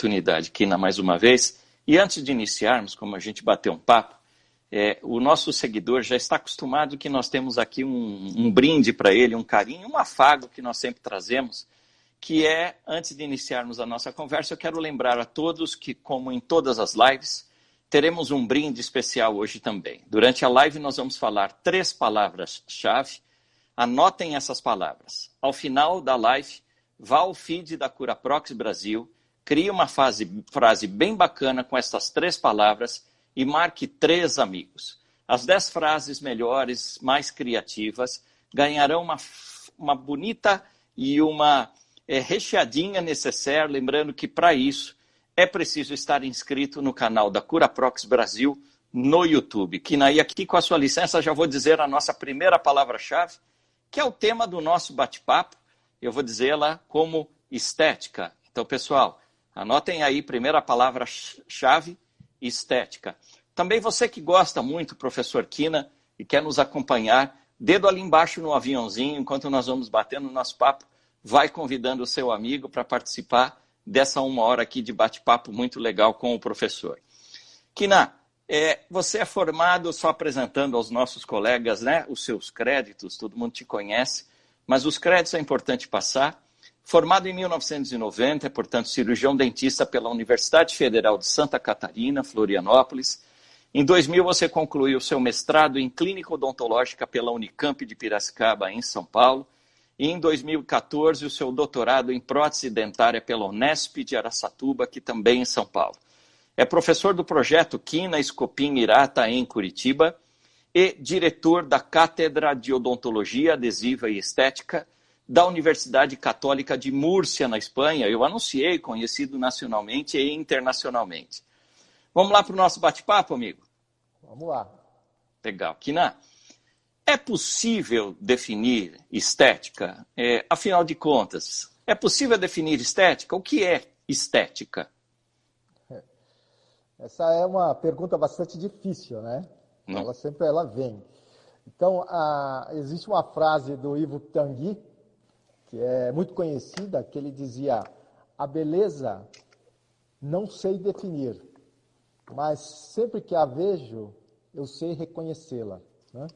oportunidade, Kina, mais uma vez. E antes de iniciarmos, como a gente bateu um papo, o nosso seguidor já está acostumado que nós temos aqui um brinde para ele, um carinho, um afago que nós sempre trazemos, que é, antes de iniciarmos a nossa conversa, eu quero lembrar a todos que, como em todas as lives, teremos um brinde especial hoje também. Durante a live nós vamos falar 3 palavras-chave. Anotem essas palavras. Ao final da live, vá ao feed da Curaprox Brasil, crie uma frase bem bacana com essas 3 palavras e marque 3 amigos. As 10 frases melhores, mais criativas, ganharão uma bonita e uma recheadinha necessária, lembrando que para isso é preciso estar inscrito no canal da Curaprox Brasil no YouTube. Kina, e aqui com a sua licença já vou dizer a nossa primeira palavra-chave, que é o tema do nosso bate-papo. Eu vou dizê-la como estética. Então, pessoal, anotem aí, primeira palavra-chave, estética. Também você que gosta muito, professor Kina, e quer nos acompanhar, dedo ali embaixo no aviãozinho, enquanto nós vamos batendo o nosso papo, vai convidando o seu amigo para participar dessa 1 hora aqui de bate-papo muito legal com o professor. Kina, você é formado, só apresentando aos nossos colegas, né, os seus créditos, todo mundo te conhece, mas os créditos é importante passar. Formado em 1990, portanto, cirurgião dentista pela Universidade Federal de Santa Catarina, Florianópolis. Em 2000, você concluiu seu mestrado em Clínica Odontológica pela Unicamp de Piracicaba, em São Paulo. E em 2014, o seu doutorado em prótese dentária pela Unesp de Araçatuba, que também em São Paulo. É professor do projeto Kina Escopim Irata, em Curitiba, e diretor da Cátedra de Odontologia Adesiva e Estética da Universidade Católica de Múrcia, na Espanha. Eu anunciei, conhecido nacionalmente e internacionalmente. Vamos lá para o nosso bate-papo, amigo? Vamos lá. Legal. Kina, é possível definir estética? Afinal de contas, é possível definir estética? O que é estética? Essa é uma pergunta bastante difícil, né? Não. Ela vem. Então, existe uma frase do Ivo Tanguy, que é muito conhecida, que ele dizia: a beleza não sei definir, mas sempre que a vejo, eu sei reconhecê-la, né?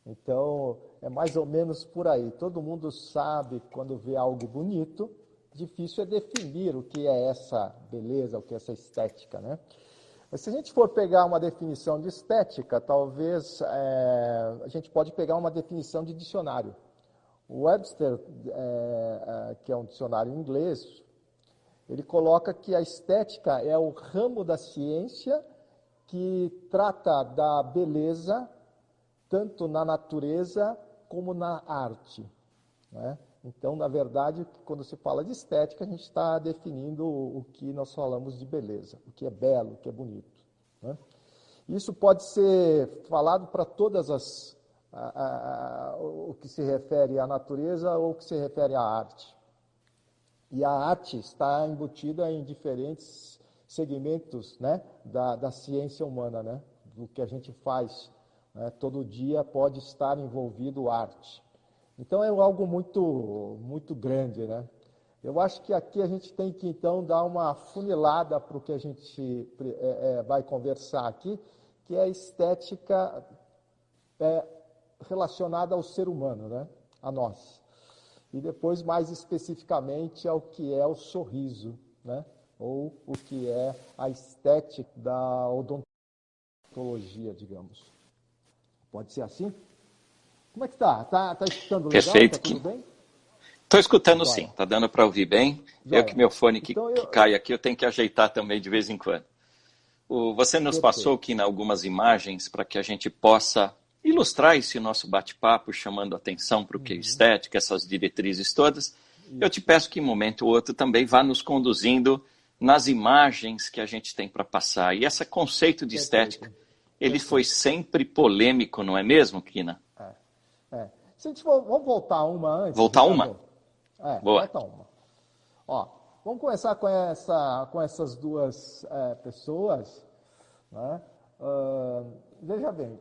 Então, é mais ou menos por aí. Todo mundo sabe quando vê algo bonito, difícil é definir o que é essa beleza, o que é essa estética, né? Mas se a gente for pegar uma definição de estética, talvez a gente pode pegar uma definição de dicionário. O Webster, que é um dicionário inglês, ele coloca que a estética é o ramo da ciência que trata da beleza tanto na natureza como na arte, né? Então, na verdade, quando se fala de estética, a gente está definindo o que nós falamos de beleza, o que é belo, o que é bonito, né? Isso pode ser falado para todas o que se refere à natureza ou o que se refere à arte. E a arte está embutida em diferentes segmentos, né, da ciência humana, né, do que a gente faz, né, todo dia pode estar envolvido arte. Então é algo muito, muito grande, né? Eu acho que aqui a gente tem que, então, dar uma funilada para o que a gente vai conversar aqui, que é a estética relacionada ao ser humano, né? A nós. E depois, mais especificamente, ao que é o sorriso, né? Ou o que é a estética da odontologia, digamos. Pode ser assim? Como é que está? Está escutando legal? Perfeito. Está tudo bem? Estou escutando Joia. sim, está dando para ouvir bem. Joia. Eu que meu fone que Então, cai aqui, eu tenho que ajeitar também de vez em quando. Você nos passou aqui algumas imagens para que a gente possa ilustrar esse nosso bate-papo, chamando atenção para o que é estética, essas diretrizes todas. Eu te peço que em um momento ou outro também vá nos conduzindo nas imagens que a gente tem para passar. E esse conceito de estética, ele foi sempre polêmico, não é mesmo, Kina? Se a gente vamos voltar uma antes. Voltar uma? Boa. Volta uma. Ó, vamos começar com essas duas pessoas, né? Veja bem,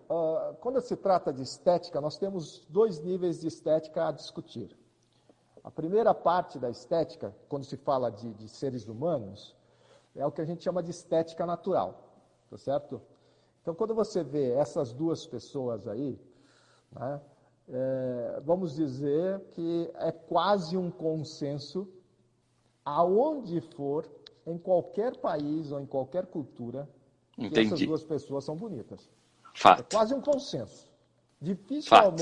quando se trata de estética, nós temos 2 níveis de estética a discutir. A primeira parte da estética, quando se fala de seres humanos, É o que a gente chama de estética natural, tá certo? Então, quando você vê essas duas pessoas aí, né, vamos dizer que é quase um consenso, aonde for, em qualquer país ou em qualquer cultura, que essas Entendi. duas pessoas são bonitas. É Fato. quase um consenso. Fato.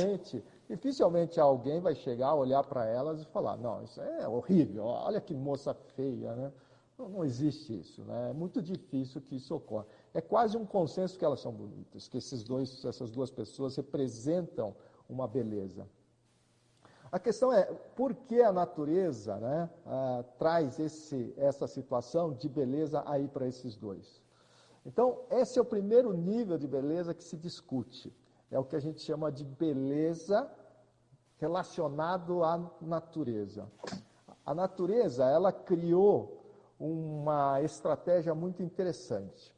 Dificilmente alguém vai chegar, olhar para elas e falar, não, isso é horrível, olha que moça feia, né? Não existe isso, né? É muito difícil que isso ocorra. É quase um consenso que elas são bonitas, que essas duas pessoas representam uma beleza. A questão é, por que a natureza, né, traz essa situação de beleza aí para esses dois? Então, esse é o primeiro nível de beleza que se discute. É o que a gente chama de beleza relacionado à natureza. A natureza, ela criou uma estratégia muito interessante.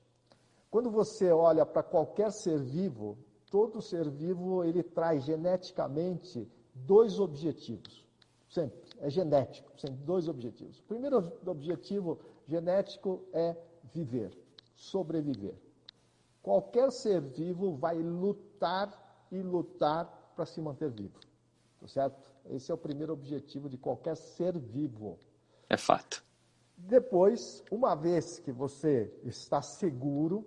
Quando você olha para qualquer ser vivo, todo ser vivo ele traz geneticamente dois objetivos. Sempre, é genético, sempre dois objetivos. O primeiro objetivo genético é viver, sobreviver. Qualquer ser vivo vai lutar e lutar para se manter vivo, tá certo? Esse é o primeiro objetivo de qualquer ser vivo. É fato. Depois, uma vez que você está seguro,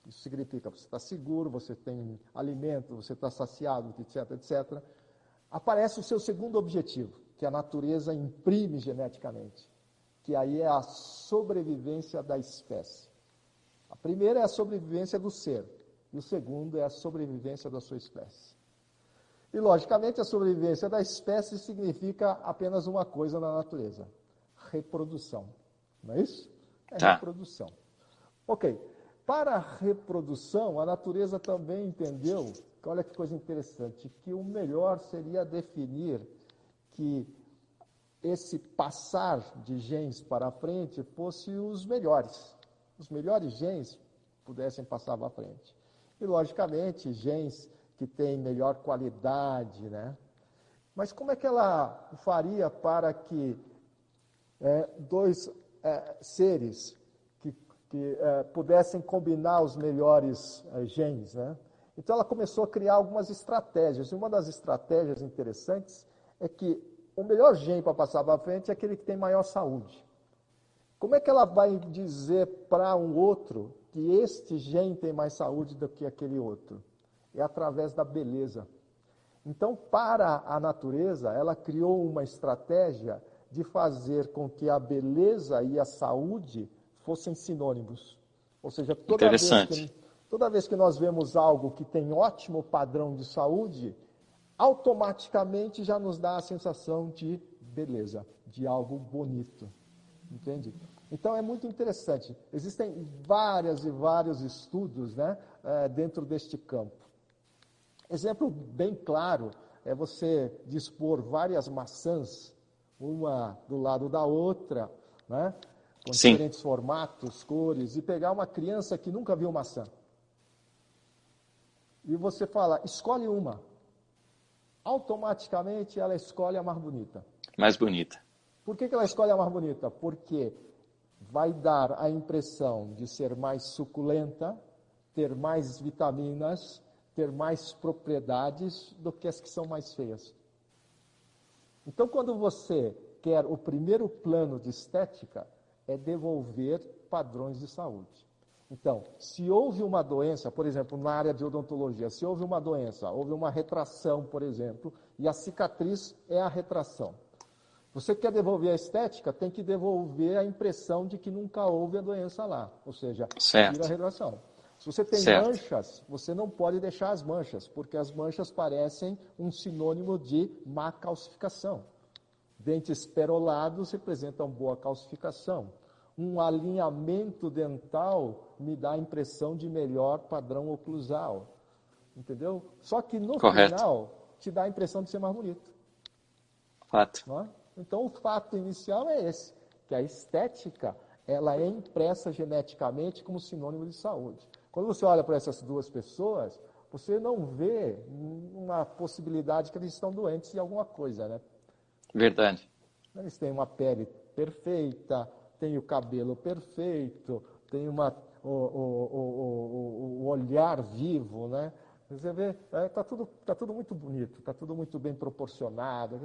isso significa que você está seguro, você tem alimento, você está saciado, etc, etc, aparece o seu segundo objetivo, que a natureza imprime geneticamente, que aí é a sobrevivência da espécie. A primeira é a sobrevivência do ser, e o segundo é a sobrevivência da sua espécie. E, logicamente, a sobrevivência da espécie significa apenas uma coisa na natureza: reprodução. Não é isso? É reprodução. Ok. Para a reprodução, a natureza também entendeu, olha que coisa interessante, que o melhor seria definir que esse passar de genes para frente fosse os melhores genes pudessem passar para frente. E, logicamente, genes que têm melhor qualidade, né? Mas como é que ela faria para que dois seres que pudessem combinar os melhores genes, né? Então, ela começou a criar algumas estratégias. E uma das estratégias interessantes é que o melhor gene para passar para frente é aquele que tem maior saúde. Como é que ela vai dizer para um outro que este gene tem mais saúde do que aquele outro? É através da beleza. Então, para a natureza, ela criou uma estratégia de fazer com que a beleza e a saúde fossem sinônimos. Ou seja, toda vez que nós vemos algo que tem ótimo padrão de saúde, automaticamente já nos dá a sensação de beleza, de algo bonito. Entende? Então é muito interessante. Existem vários estudos, né, dentro deste campo. Exemplo bem claro é você dispor várias maçãs, uma do lado da outra, né, com diferentes formatos, cores, e pegar uma criança que nunca viu maçã. E você fala, escolhe uma. Automaticamente ela escolhe a mais bonita. Mais bonita. Por que ela escolhe a mais bonita? Porque vai dar a impressão de ser mais suculenta, ter mais vitaminas, ter mais propriedades do que as que são mais feias. Então, quando você quer o primeiro plano de estética, é devolver padrões de saúde. Então, se houve uma doença, por exemplo, na área de odontologia, se houve uma doença, houve uma retração, por exemplo, e a cicatriz é a retração. Você quer devolver a estética, tem que devolver a impressão de que nunca houve a doença lá. Ou seja, tira a retração. Se você tem manchas, você não pode deixar as manchas, porque as manchas parecem um sinônimo de má calcificação. Dentes perolados representam boa calcificação. Um alinhamento dental me dá a impressão de melhor padrão oclusal. Entendeu? Só que no final, te dá a impressão de ser mais bonito. Fato. Não é? Então, o fato inicial é esse, que a estética ela é impressa geneticamente como sinônimo de saúde. Quando você olha para essas duas pessoas, você não vê uma possibilidade que eles estão doentes de alguma coisa, né? Verdade. Eles têm uma pele perfeita, tem o cabelo perfeito, tem o olhar vivo, né? Você vê, tá tudo muito bonito, está tudo muito bem proporcionado.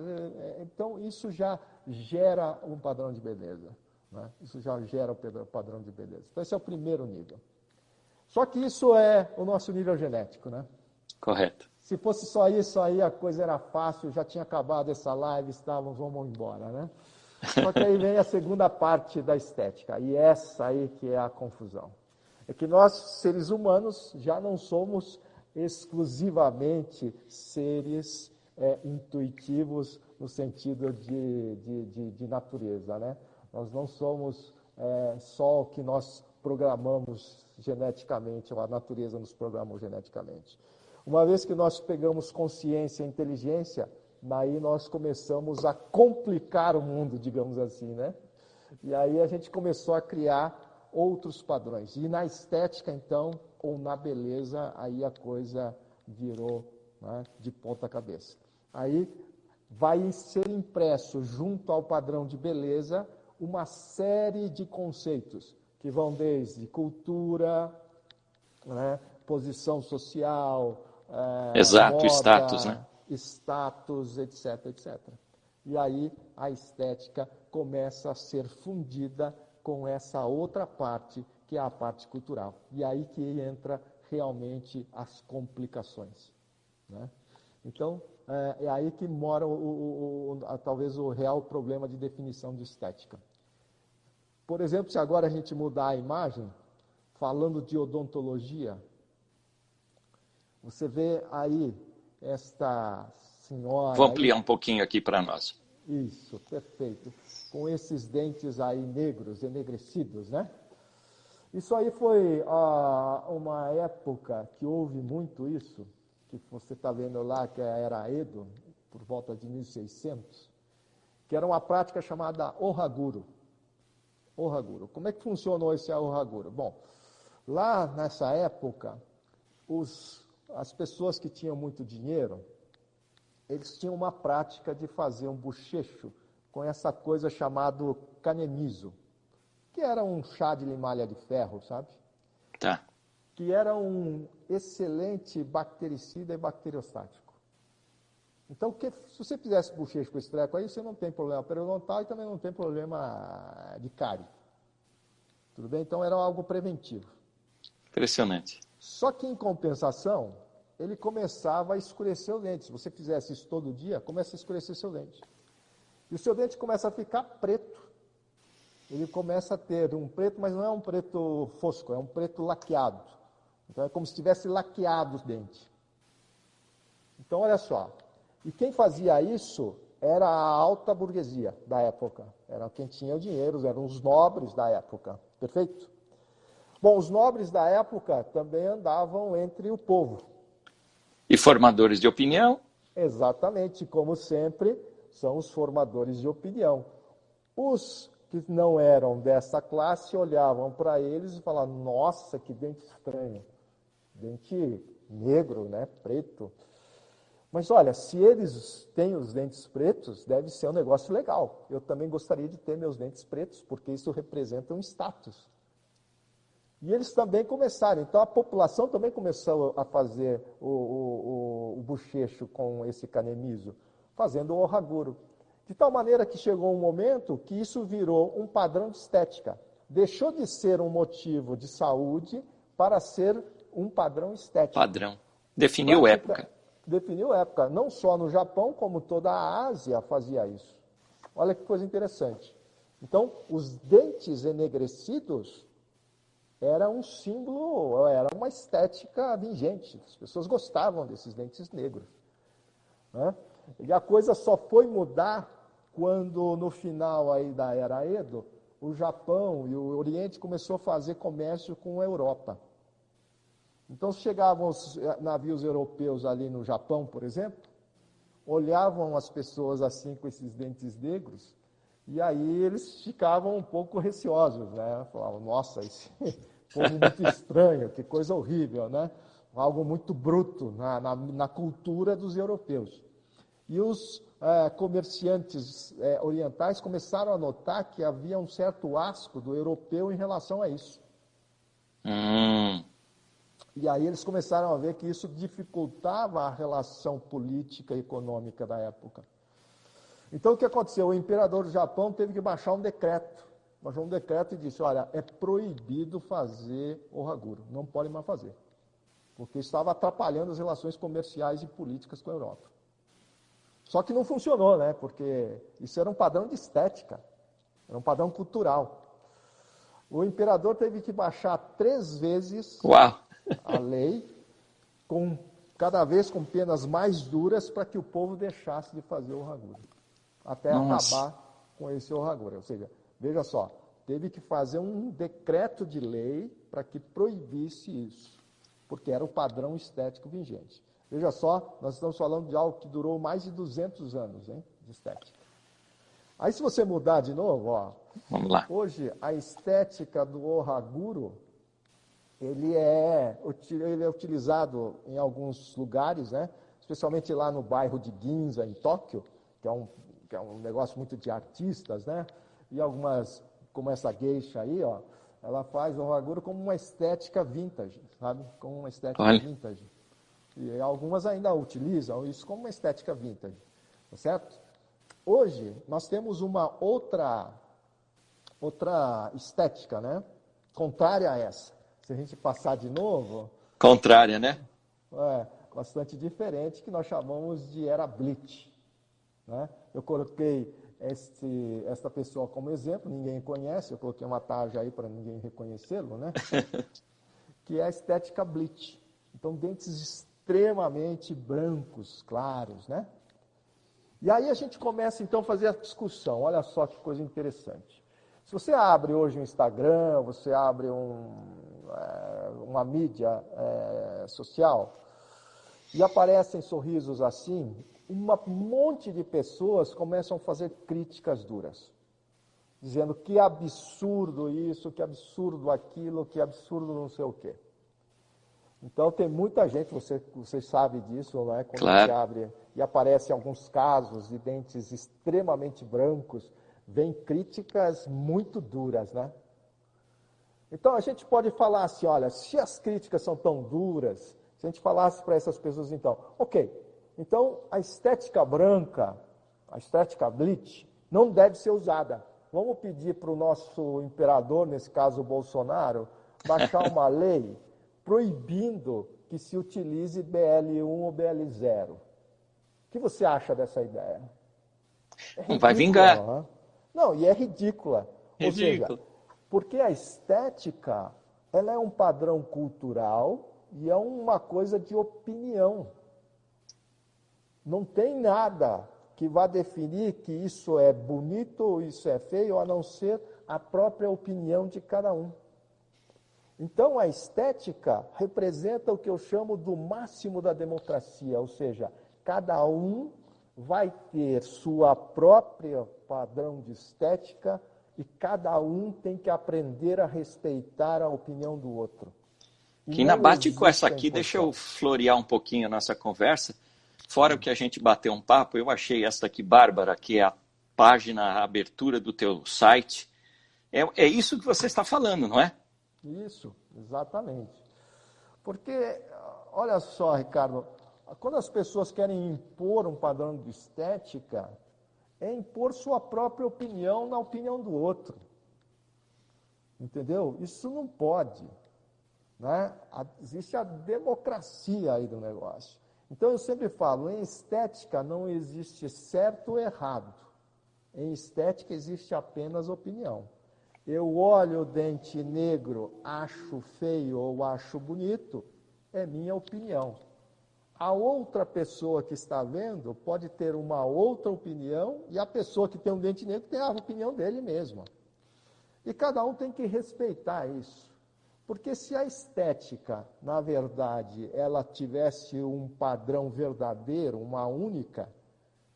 Então, isso já gera um padrão de beleza. Né? Isso já gera o padrão de beleza. Então, esse é o primeiro nível. Só que isso é o nosso nível genético, né? Correto. Se fosse só isso aí, a coisa era fácil, já tinha acabado essa live, vamos embora, né? Só que aí vem a segunda parte da estética, e essa aí que é a confusão. É que nós, seres humanos, já não somos exclusivamente seres intuitivos no sentido de natureza, né? Nós não somos só o que nós programamos geneticamente, ou a natureza nos programou geneticamente. Uma vez que nós pegamos consciência e inteligência, daí nós começamos a complicar o mundo, digamos assim, né? E aí a gente começou a criar outros padrões. E na estética, então, ou na beleza, aí a coisa virou, né, de ponta cabeça. Aí vai ser impresso junto ao padrão de beleza uma série de conceitos que vão desde cultura, né, posição social, Exato, moda, status, né? status, etc, etc. E aí a estética começa a ser fundida com essa outra parte, que é a parte cultural. E aí que entra realmente as complicações, né? Então, é aí que mora talvez o real problema de definição de estética. Por exemplo, se agora a gente mudar a imagem, falando de odontologia, você vê aí esta senhora... Vou ampliar um pouquinho aqui para nós. Isso, perfeito. Com esses dentes aí negros, enegrecidos, né? Isso aí foi uma época que houve muito isso, que você está vendo lá, que era Edo, por volta de 1600, que era uma prática chamada Ohaguro. Ohaguro. Como é que funcionou esse Ohaguro? Bom, lá nessa época, as pessoas que tinham muito dinheiro, eles tinham uma prática de fazer um bochecho com essa coisa chamada kanemizo, que era um chá de limalha de ferro, sabe? Tá. Que era um excelente bactericida e bacteriostático. Então, se você fizesse bochecho com esse treco aí, você não tem problema periodontal e também não tem problema de cárie. Tudo bem? Então, era algo preventivo. Impressionante. Só que, em compensação, ele começava a escurecer o dente. Se você fizesse isso todo dia, começa a escurecer seu dente. E o seu dente começa a ficar preto. Ele começa a ter um preto, mas não é um preto fosco, é um preto laqueado. Então, é como se tivesse laqueado o dente. Então, olha só. E quem fazia isso era a alta burguesia da época. Era quem tinha o dinheiro, eram os nobres da época. Perfeito? Bom, os nobres da época também andavam entre o povo. E formadores de opinião? Exatamente, como sempre, são os formadores de opinião. Os que não eram dessa classe olhavam para eles e falavam: nossa, que dente estranho, dente negro, né, preto. Mas olha, se eles têm os dentes pretos, deve ser um negócio legal. Eu também gostaria de ter meus dentes pretos, porque isso representa um status. E eles também começaram, então a população também começou a fazer o bochecho com esse kanemizo, fazendo o ohaguro. De tal maneira que chegou um momento que isso virou um padrão de estética. Deixou de ser um motivo de saúde para ser um padrão estético. Padrão. Definiu época. Definiu época. Não só no Japão, como toda a Ásia fazia isso. Olha que coisa interessante. Então, os dentes enegrecidos era um símbolo, era uma estética vigente. As pessoas gostavam desses dentes negros, né? E a coisa só foi mudar quando, no final aí da era Edo, o Japão e o Oriente começou a fazer comércio com a Europa. Então, chegavam os navios europeus ali no Japão, por exemplo, olhavam as pessoas assim com esses dentes negros, e aí eles ficavam um pouco receosos, né? Falavam: nossa, esse povo muito estranho, que coisa horrível, né? Algo muito bruto na cultura dos europeus. E os comerciantes orientais começaram a notar que havia um certo asco do europeu em relação a isso. E aí eles começaram a ver que isso dificultava a relação política e econômica da época. Então o que aconteceu? O imperador do Japão teve que baixar um decreto. Baixou um decreto e disse, olha, é proibido fazer ohaguro, não pode mais fazer. Porque estava atrapalhando as relações comerciais e políticas com a Europa. Só que não funcionou, né? Porque isso era um padrão de estética, era um padrão cultural. O imperador teve que baixar 3 vezes a lei, cada vez com penas mais duras, para que o povo deixasse de fazer o ohaguro. Até acabar com esse ohaguro. Ou seja, veja só, teve que fazer um decreto de lei para que proibisse isso, porque era o padrão estético vigente. Veja só, nós estamos falando de algo que durou mais de 200 anos, hein, de estética. Aí se você mudar de novo, ó, vamos lá. Hoje a estética do ohaguro, ele é utilizado em alguns lugares, né? Especialmente lá no bairro de Ginza, em Tóquio, que é um negócio muito de artistas, né? E algumas, como essa geisha aí, ó, ela faz o ohaguro como uma estética vintage, sabe? Como uma estética vintage. E algumas ainda utilizam isso como uma estética vintage, tá certo? Hoje, nós temos uma outra estética, né? Contrária a essa. Se a gente passar de novo... Contrária, né? Bastante diferente, que nós chamamos de era Blitz, né? Eu coloquei esta pessoa como exemplo, ninguém conhece, eu coloquei uma tarja aí para ninguém reconhecê-lo, né? Que é a estética Blitz. Então, dentes extremamente brancos, claros, né? E aí a gente começa, então, a fazer a discussão. Olha só que coisa interessante. Se você abre hoje um Instagram, você abre uma mídia social, e aparecem sorrisos assim, um monte de pessoas começam a fazer críticas duras, dizendo que absurdo isso, que absurdo aquilo, que absurdo não sei o quê. Então tem muita gente, você sabe disso, né? Quando claro. Você abre e aparecem alguns casos de dentes extremamente brancos, vem críticas muito duras, né? Então a gente pode falar assim, olha, se as críticas são tão duras, se a gente falasse para essas pessoas então, ok, então a estética branca, a estética Blitz, não deve ser usada. Vamos pedir para o nosso imperador, nesse caso o Bolsonaro, baixar uma lei proibindo que se utilize BL1 ou BL0. O que você acha dessa ideia? Não vai vingar. Não, não, e é ridícula. Ou seja, porque a estética, ela é um padrão cultural e é uma coisa de opinião. Não tem nada que vá definir que isso é bonito ou isso é feio, a não ser a própria opinião de cada um. Então, a estética representa o que eu chamo do máximo da democracia, ou seja, cada um vai ter sua própria padrão de estética e cada um tem que aprender a respeitar a opinião do outro. Que na bate com essa aqui, deixa eu florear um pouquinho a nossa conversa. Fora o que a gente bateu um papo, eu achei essa aqui, Bárbara, que é a página, a abertura do teu site. É isso que você está falando, não é? Isso, exatamente. Porque, olha só, Ricardo, quando as pessoas querem impor um padrão de estética, é impor sua própria opinião na opinião do outro. Entendeu? Isso não pode. Né? Existe a democracia aí do negócio. Então eu sempre falo, em estética não existe certo ou errado. Em estética existe apenas opinião. Eu olho o dente negro, acho feio ou acho bonito, é minha opinião. A outra pessoa que está vendo pode ter uma outra opinião e a pessoa que tem um dente negro tem a opinião dele mesmo. E cada um tem que respeitar isso. Porque se a estética, na verdade, ela tivesse um padrão verdadeiro, uma única,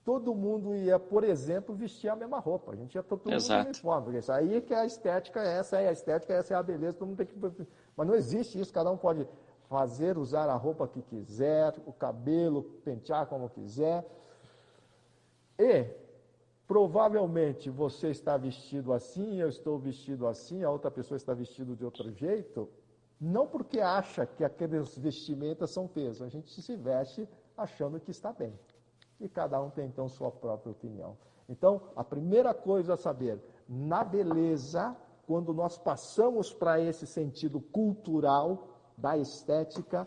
todo mundo ia, por exemplo, vestir a mesma roupa. A gente ia todo mundo uniforme. Porque isso aí que é a estética, essa é a estética, essa é a beleza, todo mundo tem que... Mas não existe isso, cada um pode usar a roupa que quiser, o cabelo, pentear como quiser. E provavelmente você está vestido assim, eu estou vestido assim, a outra pessoa está vestida de outro jeito, não porque acha que aquelas vestimentas são feias, a gente se veste achando que está bem. E cada um tem então sua própria opinião. Então, a primeira coisa a saber, na beleza, quando nós passamos para esse sentido cultural da estética,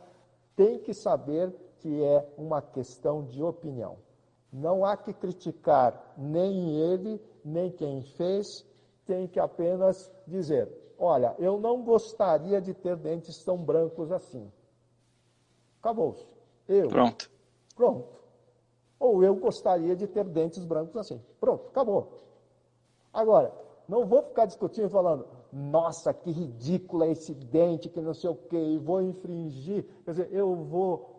tem que saber que é uma questão de opinião. Não há que criticar nem ele, nem quem fez, tem que apenas dizer, olha, eu não gostaria de ter dentes tão brancos assim. Acabou-se. Pronto. Ou eu gostaria de ter dentes brancos assim. Pronto, acabou. Agora, não vou ficar discutindo falando, nossa, que ridículo é esse dente, que não sei o quê, e vou infringir, quer dizer, eu vou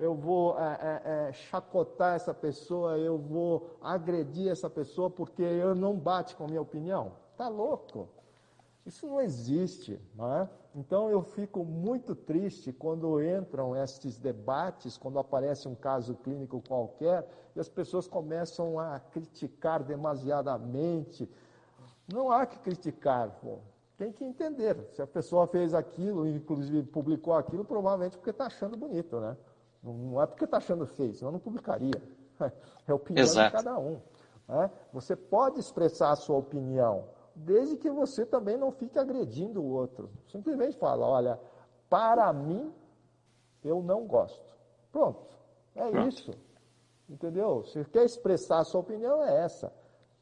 chacotar essa pessoa, eu vou agredir essa pessoa porque eu não bate com a minha opinião. Tá louco? Isso não existe, não é? Então eu fico muito triste quando entram esses debates, quando aparece um caso clínico qualquer, e as pessoas começam a criticar demasiadamente. Não há que criticar, pô. Tem que entender. Se a pessoa fez aquilo, inclusive publicou aquilo, provavelmente porque está achando bonito, né? Não é porque está achando feio, senão não publicaria. É a opinião de cada um. Né? Você pode expressar a sua opinião, desde que você também não fique agredindo o outro. Simplesmente fala, olha, para mim, eu não gosto. Pronto. Isso. Entendeu? Se quer expressar a sua opinião, é essa.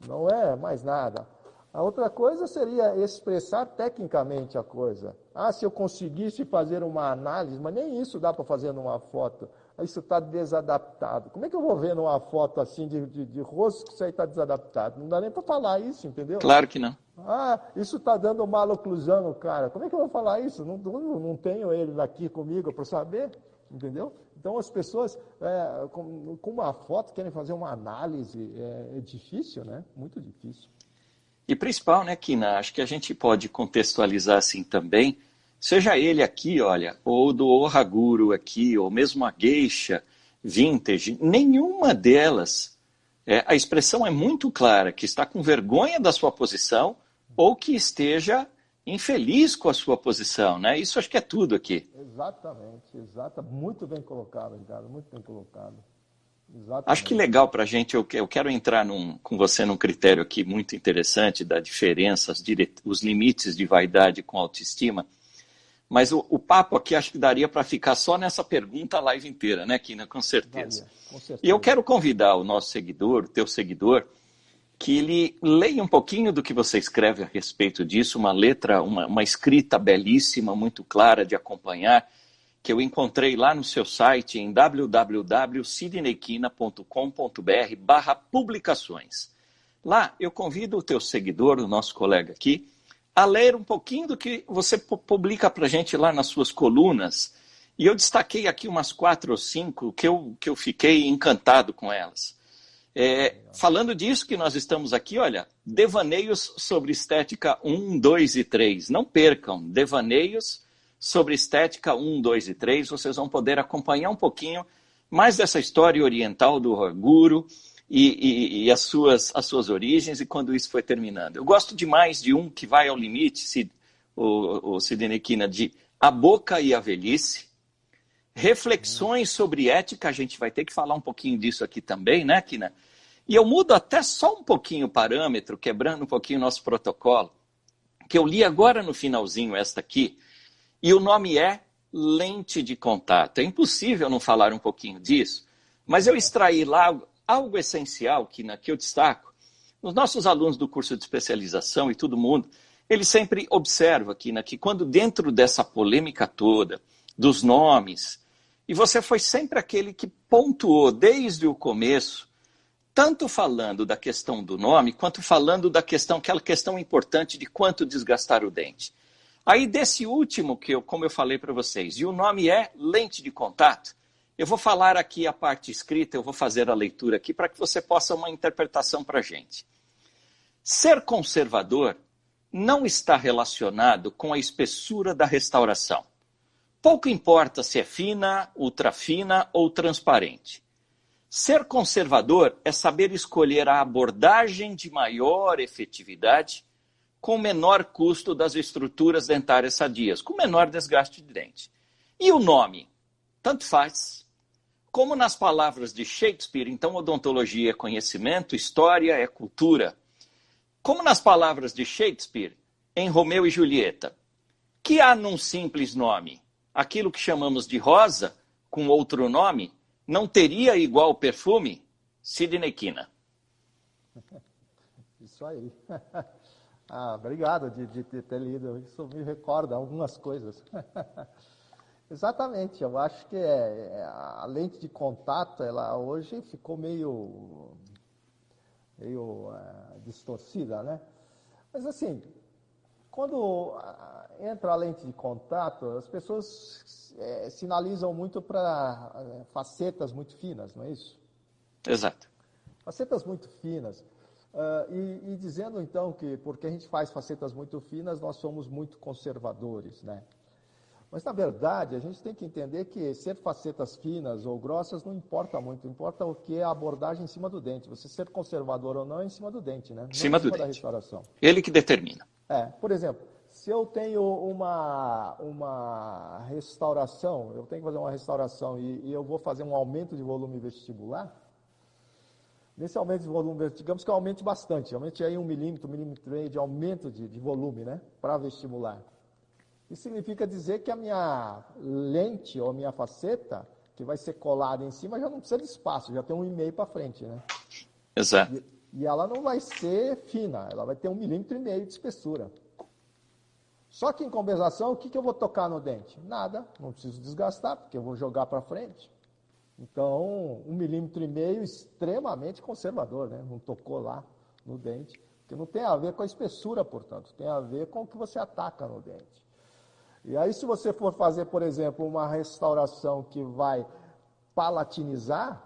Não é mais nada. A outra coisa seria expressar tecnicamente a coisa. Se eu conseguisse fazer uma análise, mas nem isso dá para fazer numa foto. Isso está desadaptado. Como é que eu vou ver numa foto assim de rosto que isso aí está desadaptado? Não dá nem para falar isso, entendeu? Claro que não. Isso está dando maloclusão no cara. Como é que eu vou falar isso? Não tenho ele aqui comigo para saber, entendeu? Então as pessoas, com uma foto, querem fazer uma análise. É difícil, né? Muito difícil. E principal, né, Kina, acho que a gente pode contextualizar assim também, seja ele aqui, olha, ou do Ohaguro aqui, ou mesmo a geisha vintage, nenhuma delas, a expressão é muito clara, que está com vergonha da sua posição, ou que esteja infeliz com a sua posição, né? Isso acho que é tudo aqui. Exatamente. Muito bem colocado, Ricardo, muito bem colocado. Exatamente. Acho que legal para a gente, eu quero entrar com você num critério aqui muito interessante da diferença, os limites de vaidade com autoestima, mas o papo aqui acho que daria para ficar só nessa pergunta a live inteira, né, Kina? Com certeza. Com certeza. E eu quero convidar o nosso seguidor, o teu seguidor, que ele leia um pouquinho do que você escreve a respeito disso, uma letra, uma escrita belíssima, muito clara de acompanhar, que eu encontrei lá no seu site em www.sidneyquina.com.br/publicações. Lá eu convido o teu seguidor, o nosso colega aqui, a ler um pouquinho do que você publica para a gente lá nas suas colunas. E eu destaquei aqui umas 4 ou 5 que eu fiquei encantado com elas. Falando disso que nós estamos aqui, olha, devaneios sobre estética 1, 2 e 3. Não percam, devaneios sobre estética 1, 2 e 3, vocês vão poder acompanhar um pouquinho mais dessa história oriental do Ohaguro e as suas origens e quando isso foi terminando. Eu gosto demais de um que vai ao limite, o Sidney Quina, de A Boca e a Velhice, reflexões sobre ética, a gente vai ter que falar um pouquinho disso aqui também, né, Quina? E eu mudo até só um pouquinho o parâmetro, quebrando um pouquinho o nosso protocolo, que eu li agora no finalzinho esta aqui, e o nome é lente de contato. É impossível não falar um pouquinho disso, mas eu extraí lá algo essencial que eu destaco. Os nossos alunos do curso de especialização e todo mundo, eles sempre observam aqui, que quando dentro dessa polêmica toda, dos nomes, e você foi sempre aquele que pontuou desde o começo, tanto falando da questão do nome, quanto falando da questão, aquela questão importante de quanto desgastar o dente. Aí desse último, como eu falei para vocês, e o nome é lente de contato, eu vou falar aqui a parte escrita, eu vou fazer a leitura aqui para que você possa uma interpretação para a gente. Ser conservador não está relacionado com a espessura da restauração. Pouco importa se é fina, ultrafina ou transparente. Ser conservador é saber escolher a abordagem de maior efetividade com menor custo das estruturas dentárias sadias, com menor desgaste de dente. E o nome? Tanto faz. Como nas palavras de Shakespeare, então odontologia é conhecimento, história é cultura. Como nas palavras de Shakespeare, em Romeu e Julieta, que há num simples nome? Aquilo que chamamos de rosa, com outro nome, não teria igual perfume? Sidney Kina. Isso aí. Obrigado de ter lido. Isso me recorda algumas coisas. Exatamente. Eu acho que a lente de contato, ela hoje ficou meio distorcida, né? Mas assim, quando entra a lente de contato, as pessoas sinalizam muito para facetas muito finas, não é isso? Exato. Facetas muito finas. E dizendo então que porque a gente faz facetas muito finas, nós somos muito conservadores, né? Mas na verdade, a gente tem que entender que ser facetas finas ou grossas não importa muito, importa o que é a abordagem em cima do dente. Você ser conservador ou não é em cima do dente, né? Não em cima da dente. restauração. Ele que determina. Por exemplo, se eu tenho uma restauração, eu tenho que fazer uma restauração e eu vou fazer um aumento de volume vestibular, nesse aumento de volume, digamos que eu aumente bastante, aumente aí 1 milímetro, 1,5 milímetros de aumento de volume, né, para vestibular. Isso significa dizer que a minha lente ou a minha faceta, que vai ser colada em cima, já não precisa de espaço, já tem 1,5 para frente, né? Exato. E ela não vai ser fina, ela vai ter 1,5 milímetro de espessura. Só que em compensação, o que eu vou tocar no dente? Nada, não preciso desgastar, porque eu vou jogar para frente. Então, 1,5 milímetro extremamente conservador, né? Não tocou lá no dente, porque não tem a ver com a espessura, portanto, tem a ver com o que você ataca no dente. E aí, se você for fazer, por exemplo, uma restauração que vai palatinizar,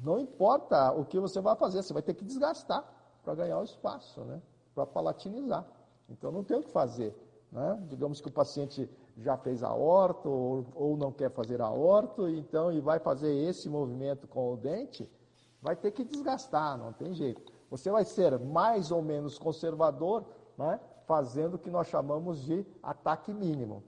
não importa o que você vai fazer, você vai ter que desgastar para ganhar o espaço, né? Para palatinizar. Então, não tem o que fazer, né? Digamos que o paciente já fez a orto ou não quer fazer a orto, então, e vai fazer esse movimento com o dente, vai ter que desgastar, não tem jeito. Você vai ser mais ou menos conservador, né? Fazendo o que nós chamamos de ataque mínimo.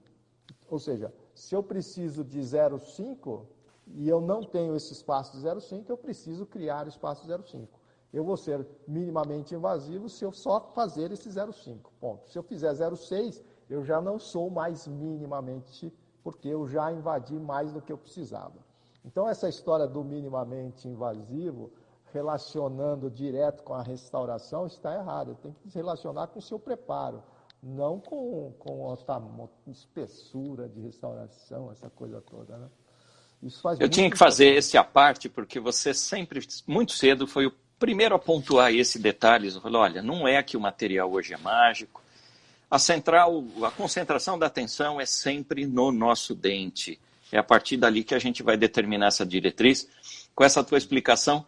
Ou seja, se eu preciso de 0,5 e eu não tenho esse espaço de 0,5, eu preciso criar o espaço de 0,5. Eu vou ser minimamente invasivo se eu só fazer esse 0,5, ponto. Se eu fizer 0,6, eu já não sou mais minimamente, porque eu já invadi mais do que eu precisava. Então, essa história do minimamente invasivo, relacionando direto com a restauração, está errada. Tem que se relacionar com o seu preparo, não com a espessura de restauração, essa coisa toda, né? Isso faz Eu tinha que fazer esse à parte, porque você sempre, muito cedo, foi o primeiro a pontuar esse detalhe. Eu falei, olha, não é que o material hoje é mágico. A concentração da atenção é sempre no nosso dente. É a partir dali que a gente vai determinar essa diretriz. Com essa tua explicação,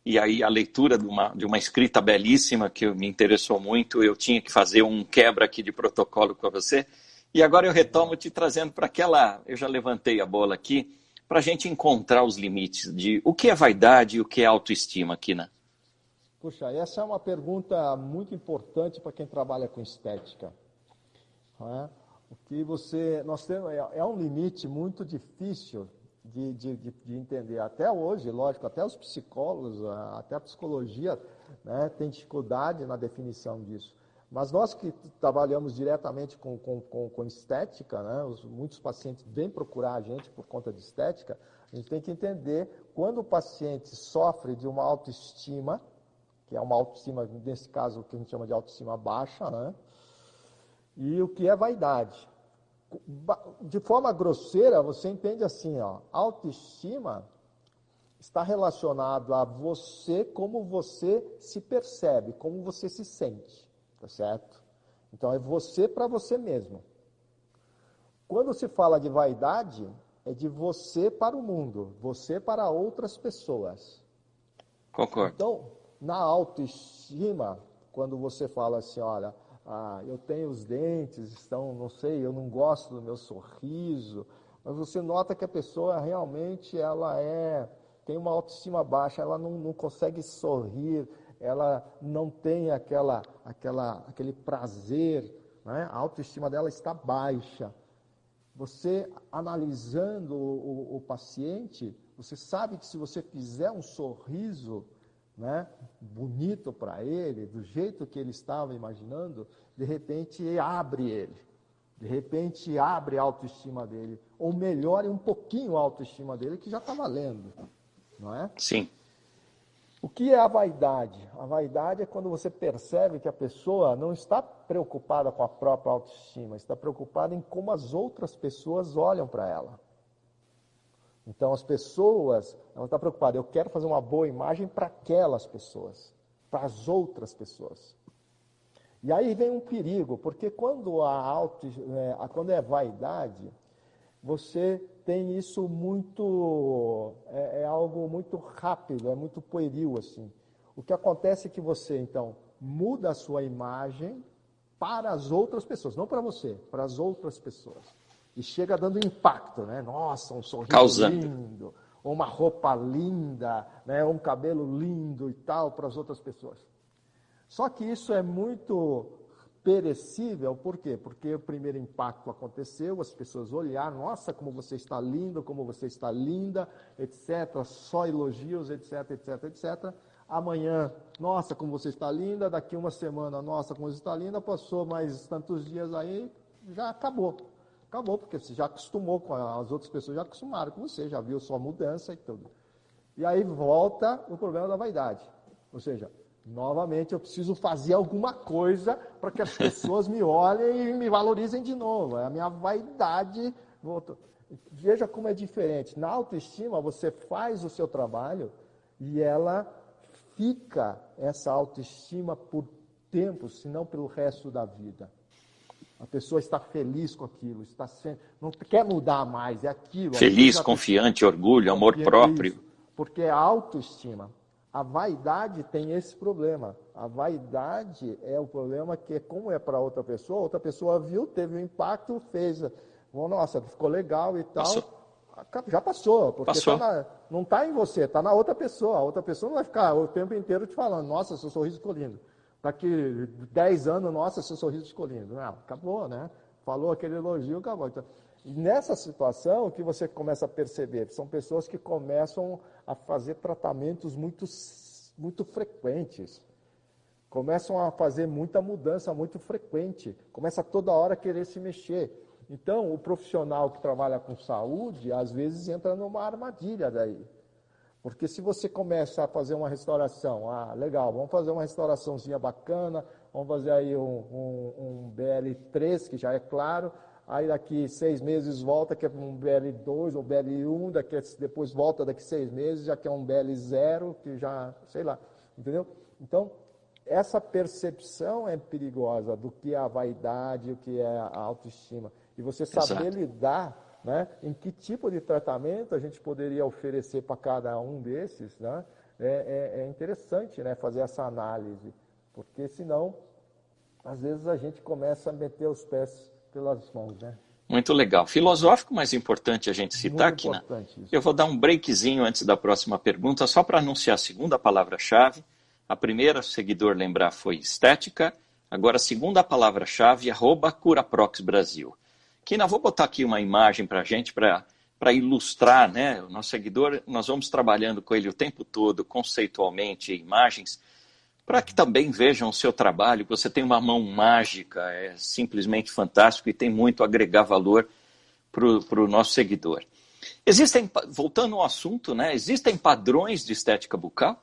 e aí a leitura de uma escrita belíssima que me interessou muito, eu tinha que fazer um quebra aqui de protocolo com você. E agora eu retomo te trazendo para eu já levantei a bola aqui, para a gente encontrar os limites de o que é vaidade e o que é autoestima, Kina. Puxa, essa é uma pergunta muito importante para quem trabalha com estética. Né? O que nós temos é um limite muito difícil de entender. Até hoje, lógico, até os psicólogos, até a psicologia, né, tem dificuldade na definição disso. Mas nós que trabalhamos diretamente com estética, né, muitos pacientes vêm procurar a gente por conta de estética, a gente tem que entender quando o paciente sofre de uma autoestima, que é uma autoestima, nesse caso, que a gente chama de autoestima baixa, né, e o que é vaidade. De forma grosseira, você entende assim, ó, autoestima está relacionado a você, como você se percebe, como você se sente, tá certo? Então, é você para você mesmo. Quando se fala de vaidade, é de você para o mundo, você para outras pessoas. Concordo. Então, na autoestima, quando você fala assim, olha, eu tenho os dentes, não sei, eu não gosto do meu sorriso, mas você nota que a pessoa realmente, ela tem uma autoestima baixa, ela não consegue sorrir, ela não tem aquele prazer, né? A autoestima dela está baixa. Você, analisando o paciente, você sabe que se você fizer um sorriso, né, bonito para ele, do jeito que ele estava imaginando, de repente abre ele. De repente abre a autoestima dele, ou melhore um pouquinho a autoestima dele, que já está valendo, não é? Sim. O que é a vaidade? A vaidade é quando você percebe que a pessoa não está preocupada com a própria autoestima, está preocupada em como as outras pessoas olham para ela. Então as pessoas, ela está preocupada, eu quero fazer uma boa imagem para aquelas pessoas, para as outras pessoas. E aí vem um perigo, porque quando quando é vaidade, você tem isso muito, é algo muito rápido, é muito pueril, assim. O que acontece é que você, então, muda a sua imagem para as outras pessoas, não para você, para as outras pessoas. E chega dando impacto, né? Nossa, um sorriso Causando. lindo, ou uma roupa linda, né? Um cabelo lindo e tal, para as outras pessoas. Só que isso é muito perecível, por quê? Porque o primeiro impacto aconteceu, as pessoas olharam, nossa, como você está lindo, como você está linda, etc. Só elogios, etc, etc, etc. Amanhã, nossa, como você está linda, daqui uma semana, nossa, como você está linda, passou mais tantos dias aí, já acabou. Acabou, porque você já acostumou com as outras pessoas, já acostumaram com você, já viu sua mudança e tudo. E aí volta o problema da vaidade. Ou seja, novamente eu preciso fazer alguma coisa para que as pessoas me olhem e me valorizem de novo. A minha vaidade voltou. Veja como é diferente. Na autoestima, você faz o seu trabalho e ela fica, essa autoestima, por tempo, se não pelo resto da vida. A pessoa está feliz com aquilo, não quer mudar mais, é aquilo. Feliz, confiante, orgulho, amor próprio. Isso, porque é a autoestima. A vaidade tem esse problema. A vaidade é o problema que, como é para outra pessoa viu, teve um impacto, fez, nossa, ficou legal e tal. Passou. Já passou, porque Passou. não está em você, está na outra pessoa. A outra pessoa não vai ficar o tempo inteiro te falando, nossa, seu sorriso ficou lindo. Daqui 10 anos, nossa, seu sorriso ficou lindo. Não, acabou, né? Falou aquele elogio, acabou. Então, nessa situação, o que você começa a perceber? São pessoas que começam a fazer tratamentos muito frequentes. Começam a fazer muita mudança muito frequente. Começa toda hora a querer se mexer. Então, o profissional que trabalha com saúde, às vezes entra numa armadilha daí. Porque se você começa a fazer uma restauração, legal, vamos fazer uma restauraçãozinha bacana, vamos fazer aí um BL3, que já é claro, aí daqui 6 meses volta, que é um BL2 ou BL1, depois volta daqui 6 meses, já que é um BL0, que já, sei lá, entendeu? Então, essa percepção é perigosa do que é a vaidade, o que é a autoestima. E você saber Exato. lidar, né, em que tipo de tratamento a gente poderia oferecer para cada um desses, né, é interessante, né, fazer essa análise, porque senão, às vezes a gente começa a meter os pés pelas mãos, né? Muito legal. Filosófico, mas importante a gente citar Muito aqui, né? importante isso. Eu vou dar um breakzinho antes da próxima pergunta, só para anunciar a segunda palavra-chave. A primeira, o seguidor lembrar, foi estética. Agora, a segunda palavra-chave, @CuraProxBrasil. Kina, vou botar aqui uma imagem para a gente, para ilustrar, né? O nosso seguidor, nós vamos trabalhando com ele o tempo todo, conceitualmente, imagens, para que também vejam o seu trabalho, que você tem uma mão mágica, é simplesmente fantástico e tem muito a agregar valor para o nosso seguidor. Voltando ao assunto, né? Existem padrões de estética bucal?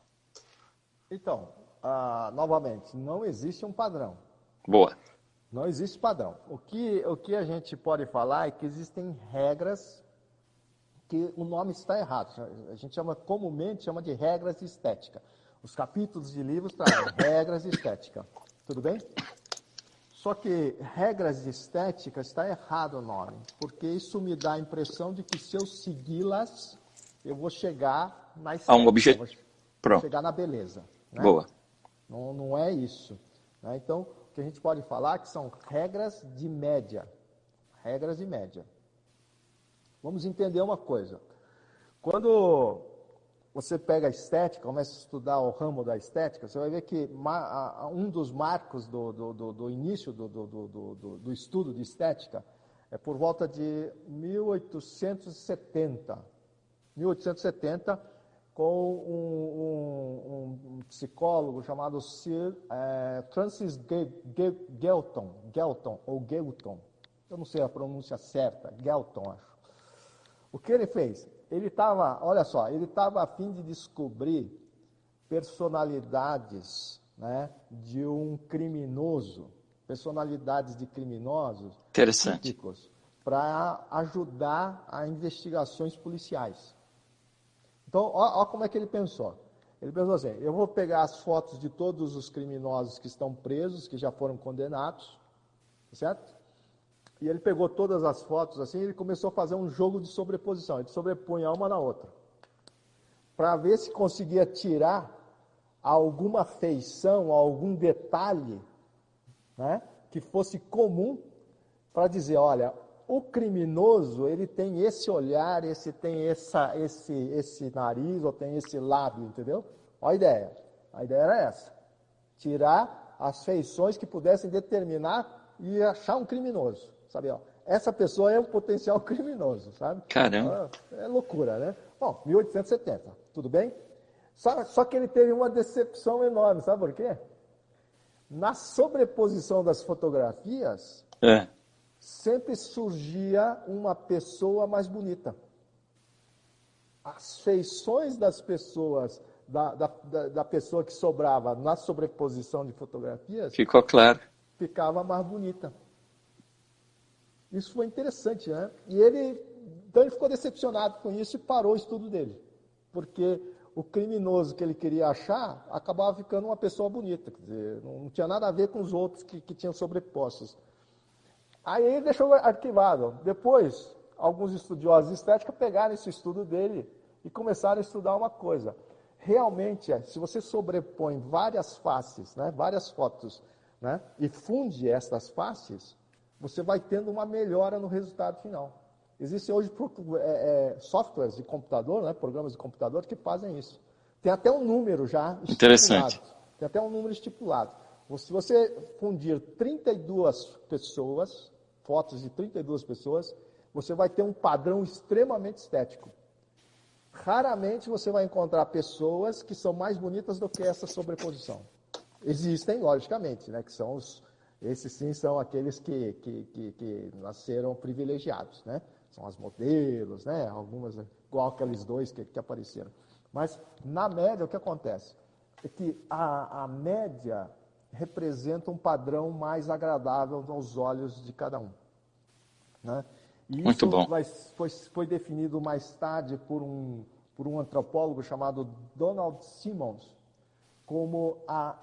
Então, novamente, não existe um padrão. Boa. Não existe padrão. O que a gente pode falar é que existem regras que o nome está errado. A gente comumente chama de regras de estética. Os capítulos de livros trazem regras de estética. Tudo bem? Só que regras de estética está errado o nome, porque isso me dá a impressão de que se eu segui-las, eu vou chegar na estética. Um objetivo. Vou chegar na beleza. Né? Boa. Não é isso. Né? Então, o que a gente pode falar é que são regras de média. Regras de média. Vamos entender uma coisa. Quando você pega a estética, começa a estudar o ramo da estética, você vai ver que um dos marcos do início do estudo de estética é por volta de 1870. 1870, com um psicólogo chamado Sir Francis Galton, eu não sei a pronúncia certa, Galton, acho. O que ele fez? Ele estava, olha só, ele estava a fim de descobrir personalidades, né, de um criminoso, personalidades de criminosos típicos, para ajudar a investigações policiais. Então, olha como é que ele pensou. Ele pensou assim, eu vou pegar as fotos de todos os criminosos que estão presos, que já foram condenados, certo? E ele pegou todas as fotos assim, e ele começou a fazer um jogo de sobreposição. Ele sobrepunha uma na outra, para ver se conseguia tirar alguma feição, algum detalhe, né, que fosse comum, para dizer, olha, o criminoso, ele tem esse olhar, esse tem esse nariz, ou tem esse lábio, entendeu? Olha a ideia. A ideia era essa. Tirar as feições que pudessem determinar e achar um criminoso. Sabe, ó, essa pessoa é um potencial criminoso, sabe? Caramba. É loucura, né? Bom, 1870, tudo bem? Só que ele teve uma decepção enorme, sabe por quê? Na sobreposição das fotografias, sempre surgia uma pessoa mais bonita. As feições das pessoas, da pessoa que sobrava na sobreposição de fotografias, ficou claro, ficava mais bonita. Isso foi interessante, né? Então ele ficou decepcionado com isso e parou o estudo dele. Porque o criminoso que ele queria achar acabava ficando uma pessoa bonita. Quer dizer, não tinha nada a ver com os outros que tinham sobrepostos. Aí ele deixou arquivado. Depois, alguns estudiosos de estética pegaram esse estudo dele e começaram a estudar uma coisa. Realmente, se você sobrepõe várias faces, né, várias fotos, né, e funde essas faces, você vai tendo uma melhora no resultado final. Existem hoje softwares de computador, né, programas de computador que fazem isso. Tem até um número já estipulado. Interessante. Tem até um número estipulado. Se você fundir 32 pessoas, fotos de 32 pessoas, você vai ter um padrão extremamente estético. Raramente você vai encontrar pessoas que são mais bonitas do que essa sobreposição. Existem, logicamente, né, que são esses sim são aqueles que nasceram privilegiados, né? São as modelos, né? Algumas, igual aqueles dois que apareceram. Mas, na média, o que acontece? É que a média representa um padrão mais agradável aos olhos de cada um, né? E muito isso bom. Foi definido mais tarde por um antropólogo chamado Donald Simmons como a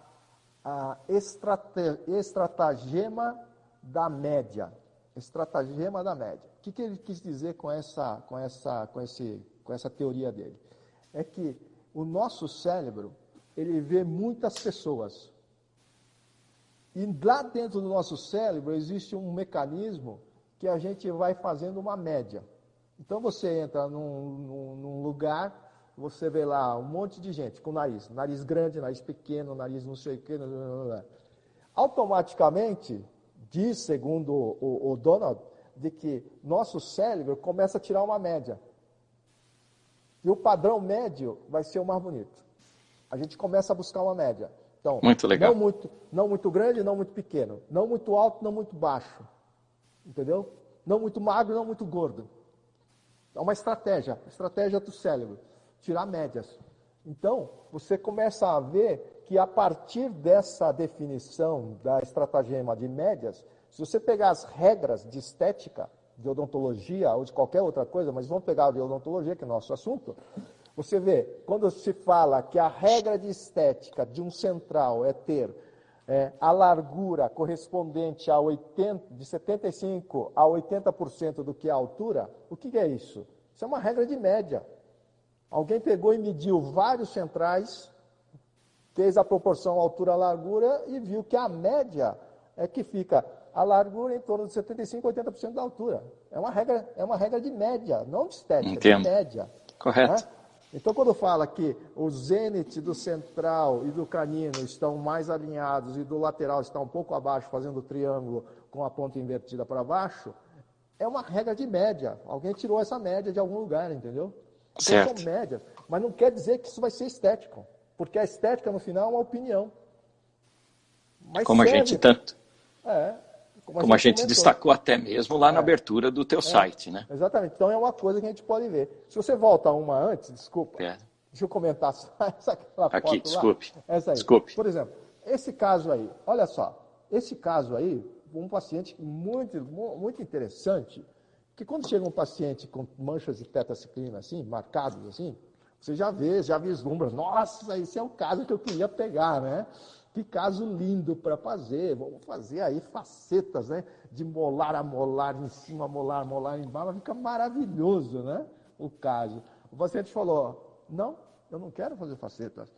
estratagema da média. Estratagema da média. O que ele quis dizer com essa teoria dele? É que o nosso cérebro, ele vê muitas pessoas. E lá dentro do nosso cérebro existe um mecanismo que a gente vai fazendo uma média. Então você entra num lugar, você vê lá um monte de gente com nariz grande, nariz pequeno, nariz não sei o que, automaticamente, diz, segundo o Donald, de que nosso cérebro começa a tirar uma média. E o padrão médio vai ser o mais bonito. A gente começa a buscar uma média. Então, muito legal. Não muito grande, não muito pequeno. Não muito alto, não muito baixo. Entendeu? Não muito magro, não muito gordo. É uma estratégia do cérebro. Tirar médias. Então, você começa a ver que a partir dessa definição da estratagema de médias, se você pegar as regras de estética, de odontologia ou de qualquer outra coisa, mas vamos pegar a de odontologia, que é o nosso assunto, você vê, quando se fala que a regra de estética de um central é ter a largura correspondente de 75% a 80% do que é a altura, o que é isso? Isso é uma regra de média. Alguém pegou e mediu vários centrais, fez a proporção altura-largura e viu que a média é que fica a largura em torno de 75% a 80% da altura. É uma regra de média, não de estética, Entendo. de média. Correto. Né? Então, quando fala que o zênite do central e do canino estão mais alinhados e do lateral está um pouco abaixo, fazendo triângulo com a ponta invertida para baixo, é uma regra de média. Alguém tirou essa média de algum lugar, entendeu? Então, Certo. são médias, mas não quer dizer que isso vai ser estético, porque a estética, no final, é uma opinião. Mas Como a gente tanto... Como a gente comentou. destacou até mesmo lá na abertura do teu site, né? Exatamente. Então é uma coisa que a gente pode ver. Se você volta uma antes, desculpa, deixa eu comentar só aquela foto aqui, desculpe. Lá. Essa aí. Desculpe. Por exemplo, esse caso aí, olha só, esse caso aí, um paciente muito interessante, que quando chega um paciente com manchas de tetraciclina assim, marcados assim, você já vislumbra, nossa, esse é o caso que eu queria pegar, né? Que caso lindo para fazer. Vamos fazer aí facetas, né? De molar a molar em cima, molar a molar embaixo. Fica maravilhoso, né? O caso. O paciente falou, não, eu não quero fazer facetas.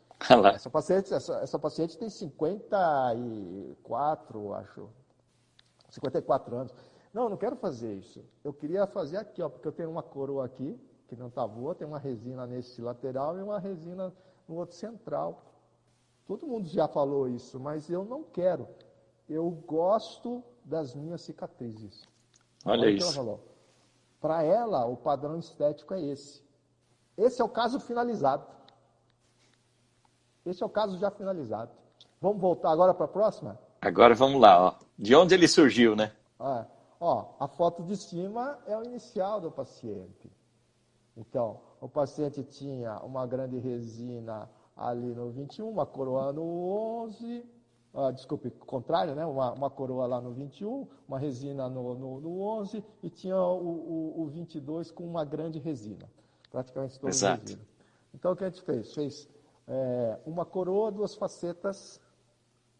Essa paciente tem 54, acho. 54 anos. Não, eu não quero fazer isso. Eu queria fazer aqui, ó, porque eu tenho uma coroa aqui, que não está boa, tem uma resina nesse lateral e uma resina no outro central. Todo mundo já falou isso, mas eu não quero. Eu gosto das minhas cicatrizes. Olha isso. Ela falou. Para ela, o padrão estético é esse. Esse é o caso finalizado. Esse é o caso já finalizado. Vamos voltar agora para a próxima? Agora vamos lá, ó. De onde ele surgiu, né? A foto de cima é o inicial do paciente. Então, o paciente tinha uma grande resina ali no 21, uma coroa no 11, contrário, né? Uma coroa lá no 21, uma resina no 11 e tinha o 22 com uma grande resina, praticamente toda resina. Então, o que a gente fez? Fez uma coroa, duas facetas,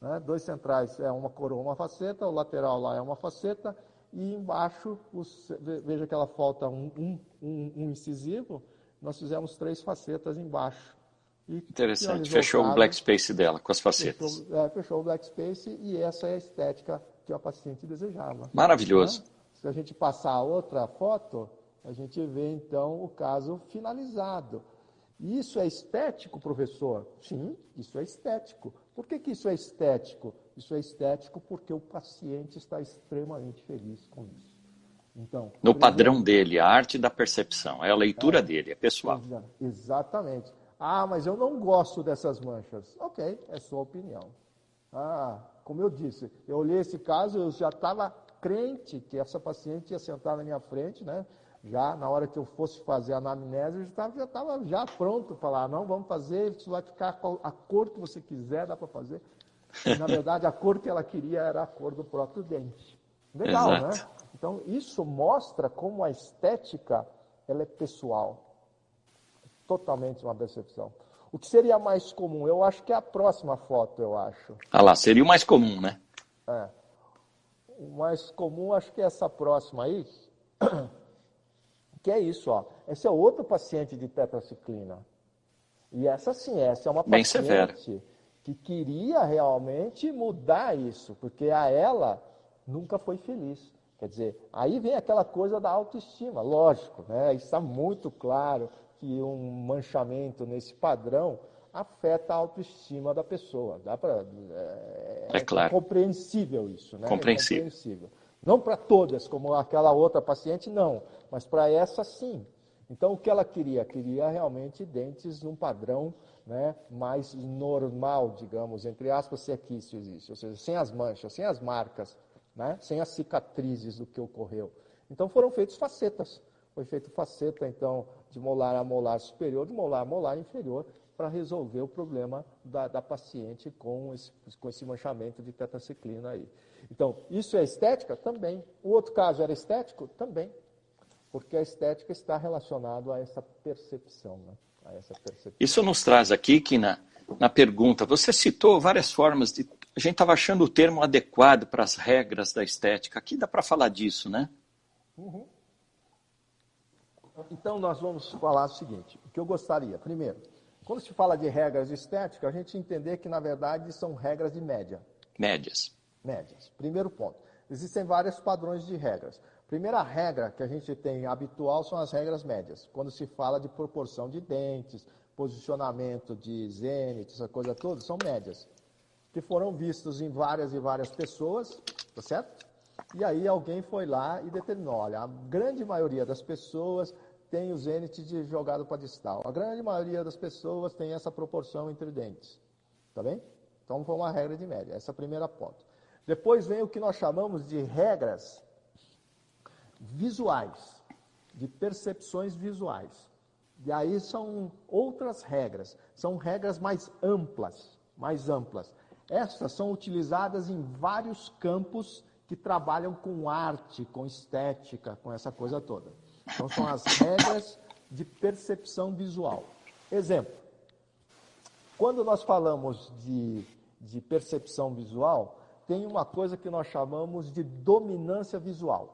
né? Dois centrais é uma coroa, uma faceta, o lateral lá é uma faceta e embaixo, veja que ela falta um incisivo, nós fizemos 3 facetas embaixo. Interessante, fechou o black space dela com as facetas. Fechou o black space e essa é a estética que a paciente desejava. Maravilhoso. Né? Se a gente passar a outra foto, a gente vê então o caso finalizado. Isso é estético, professor? Sim, isso é estético. Por que isso é estético? Isso é estético porque o paciente está extremamente feliz com isso. Então, no padrão dele, a arte da percepção, é a leitura dele, é pessoal. Exatamente. Ah, mas eu não gosto dessas manchas. Ok, é sua opinião. Como eu disse, eu olhei esse caso, eu já estava crente que essa paciente ia sentar na minha frente, né? Já na hora que eu fosse fazer a anamnese, eu já estava pronto para falar, não, vamos fazer, isso vai ficar a cor que você quiser, dá para fazer. E, na verdade, a cor que ela queria era a cor do próprio dente. Legal, né? Então, isso mostra como a estética, ela é pessoal. Totalmente uma percepção. O que seria mais comum? Eu acho que é a próxima foto, eu acho. Lá, seria o mais comum, né? O mais comum, acho que é essa próxima aí. Que é isso, ó. Esse é outro paciente de tetraciclina. E essa sim, essa é uma bem paciente severa, que queria realmente mudar isso, porque a ela nunca foi feliz. Quer dizer, aí vem aquela coisa da autoestima, lógico, né? Está muito claro que um manchamento nesse padrão afeta a autoestima da pessoa. Claro. É compreensível isso, né? Compreensível. É compreensível. Não para todas, como aquela outra paciente, não. Mas para essa, sim. Então, o que ela queria? Queria realmente dentes num padrão, né, mais normal, digamos, entre aspas, se aqui isso existe. Ou seja, sem as manchas, sem as marcas, né, sem as cicatrizes do que ocorreu. Então, foram feitas facetas. Foi feita faceta, então, de molar a molar superior, de molar a molar inferior, para resolver o problema da paciente com esse manchamento de tetraciclina aí. Então, isso é estética? Também. O outro caso era estético? Também. Porque a estética está relacionada a essa percepção, né? A essa percepção. Isso nos traz aqui que na pergunta, você citou várias formas de... A gente estava achando o termo adequado para as regras da estética. Aqui dá para falar disso, né? Uhum. Então, nós vamos falar o seguinte, o que eu gostaria, primeiro, quando se fala de regras de estética, a gente entender que, na verdade, são regras de média. Médias. Primeiro ponto. Existem vários padrões de regras. Primeira regra que a gente tem habitual são as regras médias. Quando se fala de proporção de dentes, posicionamento de zênite, essa coisa toda, são médias. Que foram vistos em várias e várias pessoas, tá certo? E aí alguém foi lá e determinou, olha, a grande maioria das pessoas tem o zênite de jogado para distal. A grande maioria das pessoas tem essa proporção entre dentes. Tá bem? Então foi uma regra de média, essa é a primeira ponto. Depois vem o que nós chamamos de regras visuais, de percepções visuais. E aí são outras regras, são regras mais amplas, mais amplas. Essas são utilizadas em vários campos que trabalham com arte, com estética, com essa coisa toda. Então são as regras de percepção visual. Exemplo, quando nós falamos de percepção visual, tem uma coisa que nós chamamos de dominância visual.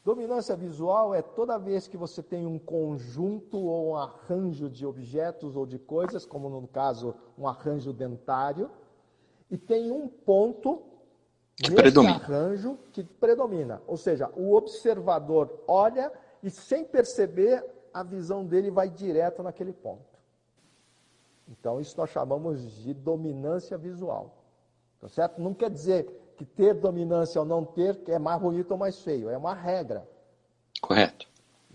Dominância visual é toda vez que você tem um conjunto ou um arranjo de objetos ou de coisas, como no caso um arranjo dentário, e tem um ponto nesse arranjo que predomina. Ou seja, o observador olha e sem perceber a visão dele vai direto naquele ponto. Então isso nós chamamos de dominância visual. Tá certo? Não quer dizer que ter dominância ou não ter é mais bonito ou mais feio. É uma regra. Correto.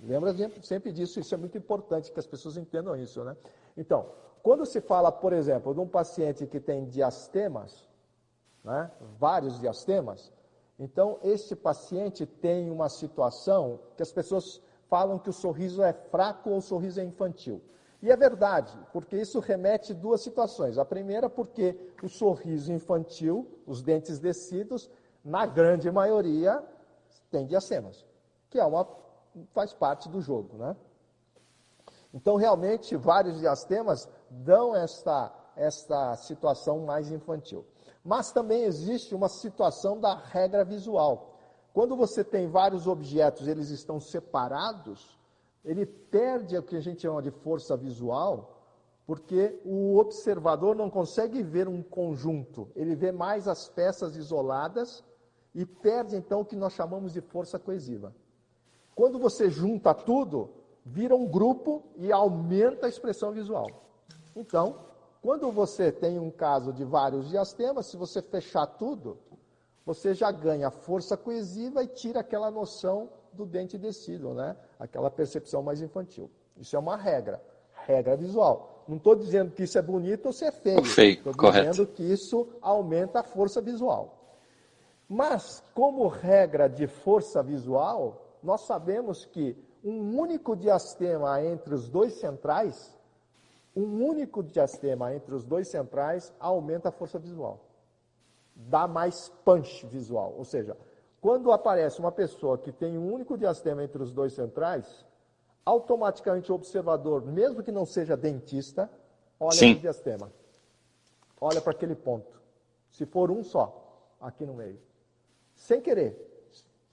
Lembra sempre disso, isso é muito importante que as pessoas entendam isso, né? Então, quando se fala, por exemplo, de um paciente que tem diastemas, né, vários diastemas, então esse paciente tem uma situação que as pessoas falam que o sorriso é fraco ou o sorriso é infantil. E é verdade, porque isso remete a duas situações. A primeira porque o sorriso infantil, os dentes descidos, na grande maioria, tem diastemas, que faz parte do jogo, né? Então, realmente, vários diastemas dão esta situação mais infantil. Mas também existe uma situação da regra visual. Quando você tem vários objetos, eles estão separados, ele perde o que a gente chama de força visual, porque o observador não consegue ver um conjunto, ele vê mais as peças isoladas e perde, então, o que nós chamamos de força coesiva. Quando você junta tudo, vira um grupo e aumenta a expressão visual. Então, quando você tem um caso de vários diastemas, se você fechar tudo, você já ganha força coesiva e tira aquela noção do dente descido, né? Aquela percepção mais infantil. Isso é uma regra visual. Não estou dizendo que isso é bonito ou se é feio. Estou dizendo que isso aumenta a força visual. Mas, como regra de força visual, nós sabemos que um único diastema entre os dois centrais, aumenta a força visual. Dá mais punch visual. Ou seja, quando aparece uma pessoa que tem um único diastema entre os dois centrais, automaticamente o observador, mesmo que não seja dentista, olha para o diastema. Olha para aquele ponto. Se for um só, aqui no meio. Sem querer.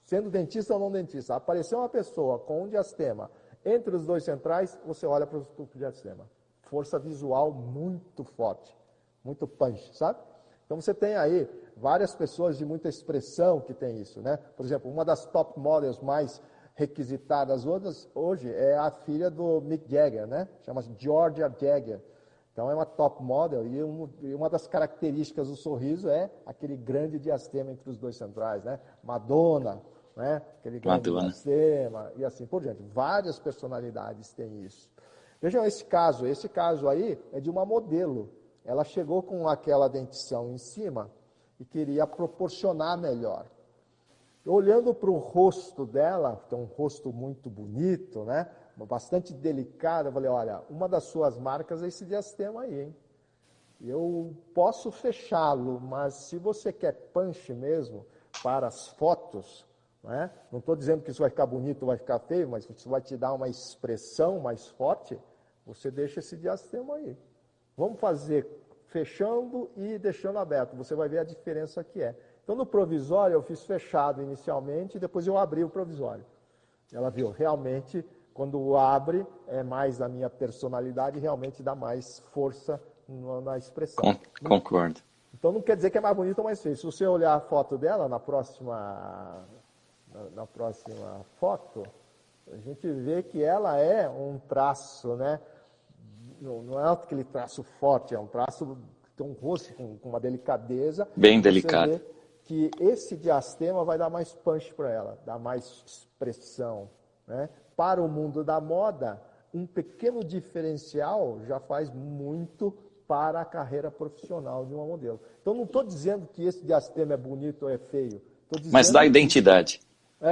Sendo dentista ou não dentista, apareceu uma pessoa com um diastema entre os dois centrais, você olha para o diastema. Força visual muito forte, muito punch, sabe? Então você tem aí várias pessoas de muita expressão que tem isso, né? Por exemplo, uma das top models mais requisitadas hoje é a filha do Mick Jagger, né? Chama-se Georgia Jagger. Então é uma top model e uma das características do sorriso é aquele grande diastema entre os dois centrais, né? Madonna, né? Aquele grande diastema e assim por diante. Várias personalidades têm isso. Vejam esse caso aí é de uma modelo. Ela chegou com aquela dentição em cima e queria proporcionar melhor. Olhando para o rosto dela, que é um rosto muito bonito, né? Bastante delicado, eu falei, olha, uma das suas marcas é esse diastema aí, hein? Eu posso fechá-lo, mas se você quer punch mesmo para as fotos, né? Não estou dizendo que isso vai ficar bonito ou vai ficar feio, mas isso vai te dar uma expressão mais forte, você deixa esse diastema aí. Vamos fazer fechando e deixando aberto, você vai ver a diferença que é. Então, no provisório, eu fiz fechado inicialmente e depois eu abri o provisório. Ela viu, realmente, quando abre, é mais da minha personalidade, realmente dá mais força na expressão. Concordo. Então, não quer dizer que é mais bonito ou mais feio. Se você olhar a foto dela na próxima na próxima foto, a gente vê que ela é um traço, né? Não é aquele traço forte, é um traço que tem um rosto com uma delicadeza. Bem Você delicado. vê que esse diastema vai dar mais punch para ela, dar mais expressão, né? Para o mundo da moda, um pequeno diferencial já faz muito para a carreira profissional de uma modelo. Então, não estou dizendo que esse diastema é bonito ou é feio. Mas dá identidade.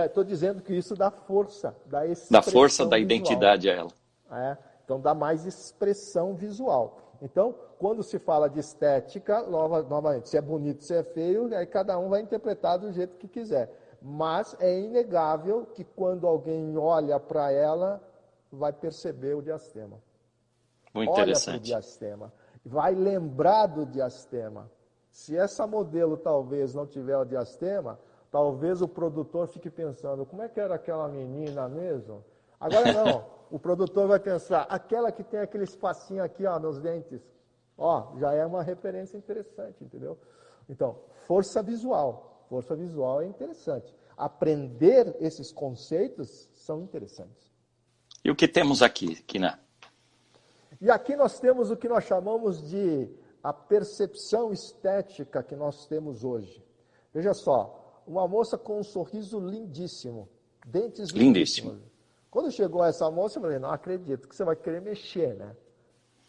Estou dizendo que isso dá força, dá expressão Dá força, dá visual. identidade a ela. Então, dá mais expressão visual. Então, quando se fala de estética, novamente, se é bonito, se é feio, aí cada um vai interpretar do jeito que quiser. Mas é inegável que quando alguém olha para ela, vai perceber o diastema. Muito Olha para o interessante. diastema, vai lembrar do diastema. Se essa modelo talvez não tiver o diastema, talvez o produtor fique pensando, como é que era aquela menina mesmo? Agora não, o produtor vai pensar, aquela que tem aquele espacinho aqui, ó, nos dentes, ó, já é uma referência interessante, entendeu? Então, força visual é interessante. Aprender esses conceitos são interessantes. E o que temos aqui, Kina? E aqui nós temos o que nós chamamos de a percepção estética que nós temos hoje. Veja só, uma moça com um sorriso lindíssimo, dentes lindíssimos. Quando chegou essa moça, eu falei, não acredito que você vai querer mexer, né?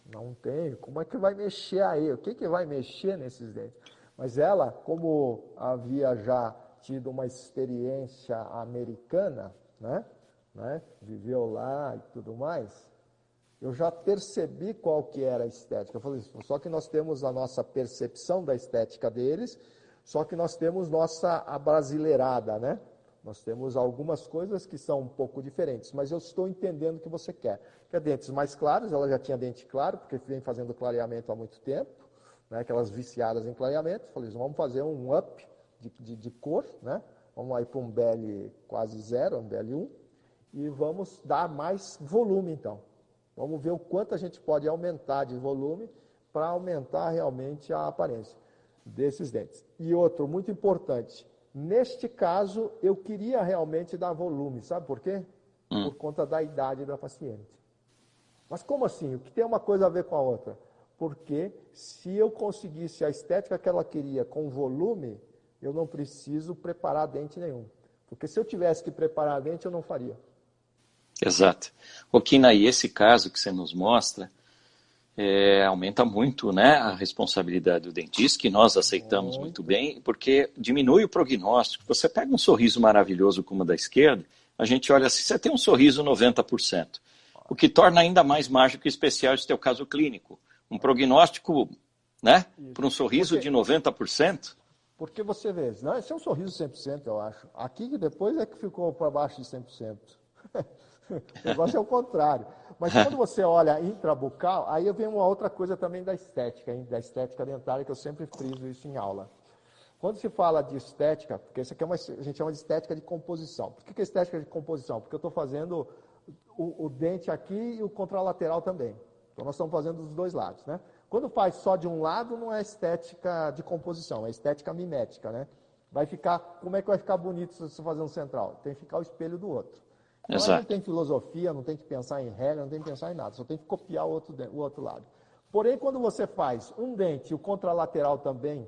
Não tem, como é que vai mexer aí? O que vai mexer nesses dentes? Mas ela, como havia já tido uma experiência americana, né? Viveu lá e tudo mais, eu já percebi qual que era a estética. Eu falei, só que nós temos a nossa percepção da estética deles, só que nós temos nossa abrasileirada, né? Nós temos algumas coisas que são um pouco diferentes, mas eu estou entendendo o que você quer. Quer dentes mais claros, ela já tinha dente claro, porque vem fazendo clareamento há muito tempo, né? Aquelas viciadas em clareamento. Falei, vamos fazer um up de cor, né? Vamos aí para um BL quase zero, um BL1, e vamos dar mais volume, então. Vamos ver o quanto a gente pode aumentar de volume para aumentar realmente a aparência desses dentes. E outro, muito importante, neste caso, eu queria realmente dar volume, sabe por quê? Por conta da idade da paciente. Mas como assim? O que tem uma coisa a ver com a outra? Porque se eu conseguisse a estética que ela queria com volume, eu não preciso preparar dente nenhum. Porque se eu tivesse que preparar dente, eu não faria. Exato. Kina, e esse caso que você nos mostra, aumenta muito, né, a responsabilidade do dentista, que nós aceitamos muito bem, porque diminui o prognóstico. Você pega um sorriso maravilhoso como o da esquerda, a gente olha assim, você tem um sorriso 90%, o que torna ainda mais mágico e especial esse teu caso clínico. Um prognóstico, né, para um sorriso de 90%. Porque você vê, não, esse é um sorriso 100%, eu acho. Aqui depois é que ficou para baixo de 100%. O negócio é o contrário. Mas quando você olha intrabucal, aí vem uma outra coisa também da estética, hein? Da estética dentária, que eu sempre friso isso em aula. Quando se fala de estética, porque isso aqui a gente chama de estética de composição. Por que é estética de composição? Porque eu estou fazendo o dente aqui e o contralateral também. Então nós estamos fazendo dos dois lados, né? Quando faz só de um lado, não é estética de composição, é estética mimética, né? Vai ficar, como é que vai ficar bonito se você fazer um central? Tem que ficar o espelho do outro. Então, aí não tem filosofia, não tem que pensar em regra, não tem que pensar em nada, só tem que copiar o outro lado. Porém, quando você faz um dente e o contralateral também,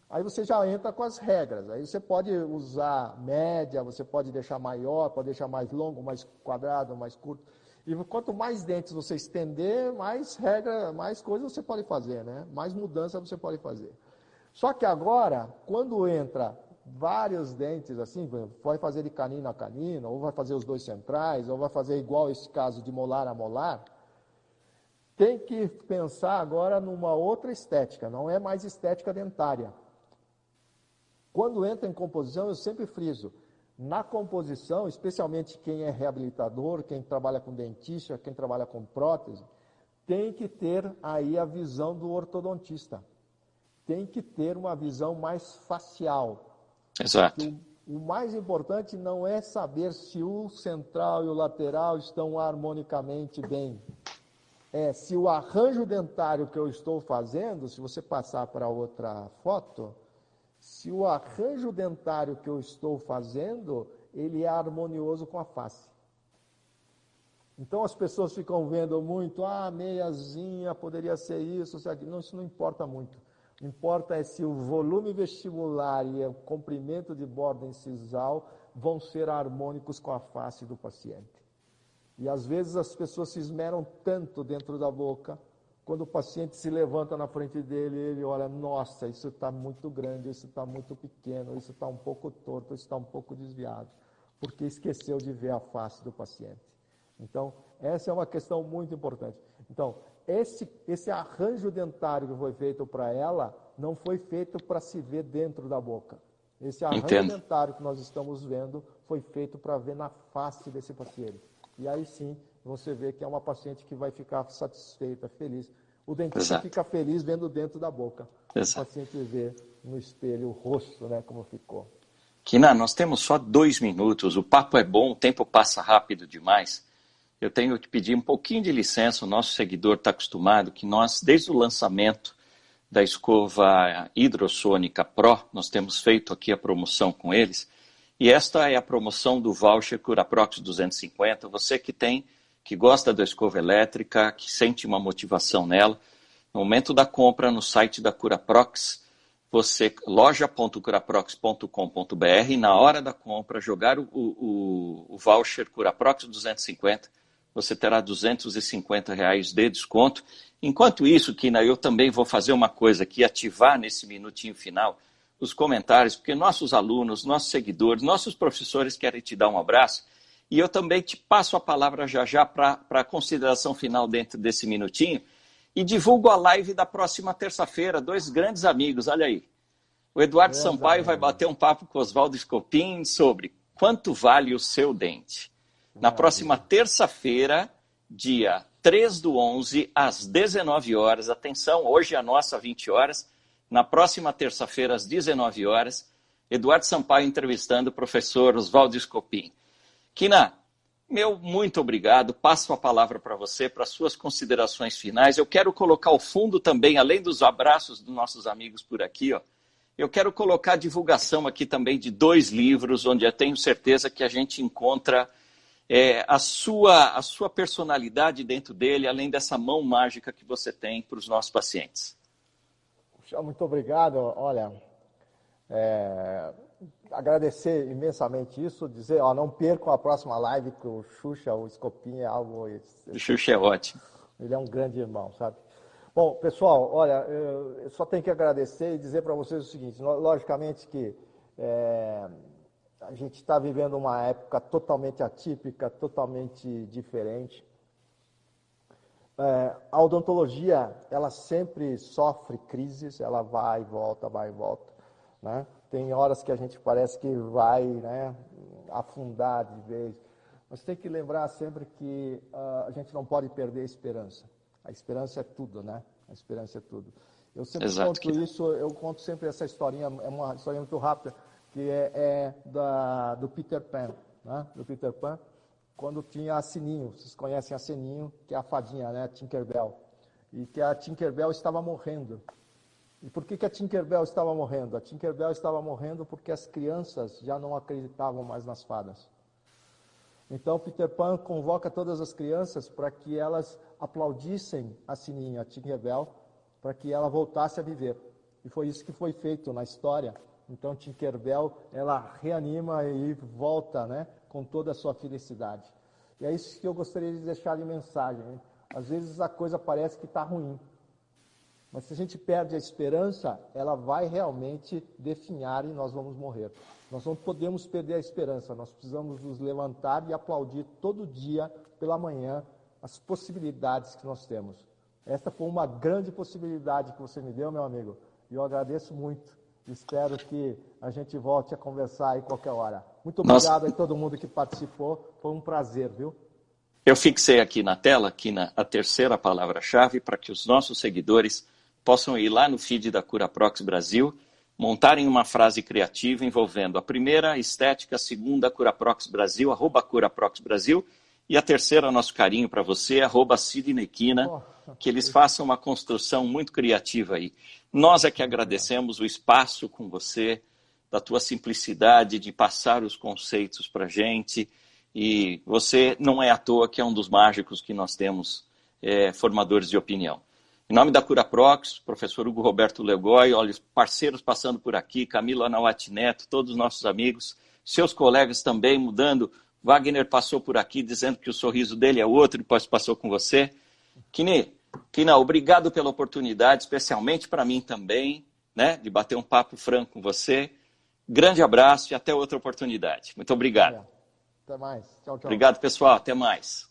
aí você já entra com as regras. Aí você pode usar média, você pode deixar maior, pode deixar mais longo, mais quadrado, mais curto. E quanto mais dentes você estender, mais regra, mais coisas você pode fazer, né? Mais mudança você pode fazer. Só que agora, quando entra vários dentes assim, vai fazer de canino a canino, ou vai fazer os dois centrais, ou vai fazer igual esse caso de molar a molar, tem que pensar agora numa outra estética, não é mais estética dentária. Quando entra em composição, eu sempre friso, na composição, especialmente quem é reabilitador, quem trabalha com dentista, quem trabalha com prótese, tem que ter aí a visão do ortodontista. Tem que ter uma visão mais facial. Exato. O mais importante não é saber se o central e o lateral estão harmonicamente bem. É se o arranjo dentário que eu estou fazendo, se você passar para outra foto, se o arranjo dentário que eu estou fazendo, ele é harmonioso com a face. Então as pessoas ficam vendo muito, meiazinha, poderia ser isso, ser aquilo. Não, isso não importa muito. O que importa é se o volume vestibular e o comprimento de borda incisal vão ser harmônicos com a face do paciente. E às vezes as pessoas se esmeram tanto dentro da boca, quando o paciente se levanta na frente dele, ele olha, nossa, isso está muito grande, isso está muito pequeno, isso está um pouco torto, isso está um pouco desviado, porque esqueceu de ver a face do paciente. Então, essa é uma questão muito importante. Então, esse arranjo dentário que foi feito para ela, não foi feito para se ver dentro da boca. Esse arranjo dentário que nós estamos vendo, foi feito para ver na face desse paciente. E aí sim, você vê que é uma paciente que vai ficar satisfeita, feliz. O dentista fica feliz vendo dentro da boca. O paciente vê no espelho o rosto, né, como ficou. Kina, nós temos só 2 minutos, o papo é bom, o tempo passa rápido demais. Eu tenho que pedir um pouquinho de licença, o nosso seguidor está acostumado que nós, desde o lançamento da escova hidrossônica Pro, nós temos feito aqui a promoção com eles, e esta é a promoção do voucher Curaprox 250, você que gosta da escova elétrica, que sente uma motivação nela, no momento da compra no site da Curaprox, você, loja.curaprox.com.br, na hora da compra, jogar o voucher Curaprox 250, você terá R$250 de desconto. Enquanto isso, Kina, eu também vou fazer uma coisa aqui, ativar nesse minutinho final os comentários, porque nossos alunos, nossos seguidores, nossos professores querem te dar um abraço, e eu também te passo a palavra já para a consideração final dentro desse minutinho, e divulgo a live da próxima terça-feira, 2 grandes amigos, olha aí. O Eduardo Sampaio vai bater um papo com o Oswaldo Scopin sobre quanto vale o seu dente. Na próxima terça-feira, dia 3/11, às 19 horas, atenção, hoje é a nossa 20 horas, na próxima terça-feira, às 19 horas, Eduardo Sampaio entrevistando o professor Oswaldo Scopin. Kina, meu muito obrigado, passo a palavra para você, para suas considerações finais. Eu quero colocar ao fundo também, além dos abraços dos nossos amigos por aqui, eu quero colocar a divulgação aqui também de 2 livros, onde eu tenho certeza que a gente encontra a sua personalidade dentro dele, além dessa mão mágica que você tem para os nossos pacientes. Puxa, muito obrigado. Olha, agradecer imensamente isso, dizer, não percam a próxima live com o Xuxa, o Scopin é algo... O Xuxa é ótimo. Ele é um grande irmão, sabe? Bom, pessoal, olha, eu só tenho que agradecer e dizer para vocês o seguinte, logicamente que a gente está vivendo uma época totalmente atípica, totalmente diferente. A odontologia, ela sempre sofre crises, ela vai e volta, né? Tem horas que a gente parece que vai, né, afundar de vez. Mas tem que lembrar sempre que a gente não pode perder a esperança. A esperança é tudo, né? A esperança é tudo. Eu sempre conto isso, eu conto sempre essa historinha, é uma historinha muito rápida, que do Peter Pan, né? Do Peter Pan, quando tinha a Sininho, vocês conhecem a Sininho, que é a fadinha, né? A Tinkerbell, e que a Tinkerbell estava morrendo. E por que a Tinkerbell estava morrendo? A Tinkerbell estava morrendo porque as crianças já não acreditavam mais nas fadas. Então Peter Pan convoca todas as crianças para que elas aplaudissem a Sininho, a Tinkerbell, para que ela voltasse a viver. E foi isso que foi feito na história. Então Tinkerbell, ela reanima e volta, né, com toda a sua felicidade. E é isso que eu gostaria de deixar de mensagem, né? Às vezes a coisa parece que está ruim, mas se a gente perde a esperança, ela vai realmente definhar e nós vamos morrer. Nós não podemos perder a esperança, nós precisamos nos levantar e aplaudir todo dia, pela manhã, as possibilidades que nós temos. Esta foi uma grande possibilidade que você me deu, meu amigo, e eu agradeço muito. Espero que a gente volte a conversar aí qualquer hora. Muito obrigado a todo mundo que participou, foi um prazer, viu? Eu fixei aqui na tela, a terceira palavra-chave, para que os nossos seguidores possam ir lá no feed da Curaprox Brasil, montarem uma frase criativa envolvendo a primeira, estética, a segunda, Curaprox Brasil, @Curaprox Brasil, e a terceira, nosso carinho para você, @Sidney Quina. que eles façam uma construção muito criativa aí. Nós é que agradecemos o espaço com você, da tua simplicidade de passar os conceitos para a gente, e você não é à toa que é um dos mágicos que nós temos, formadores de opinião. Em nome da Curaprox, professor Hugo Roberto Legói, olha, os parceiros passando por aqui, Camilo Anauati Neto, todos os nossos amigos, seus colegas também mudando. Wagner passou por aqui dizendo que o sorriso dele é outro, depois passou com você. Kina, obrigado pela oportunidade, especialmente para mim também, né, de bater um papo franco com você. Grande abraço e até outra oportunidade. Muito obrigado. Até mais. Tchau, tchau. Obrigado, pessoal. Até mais.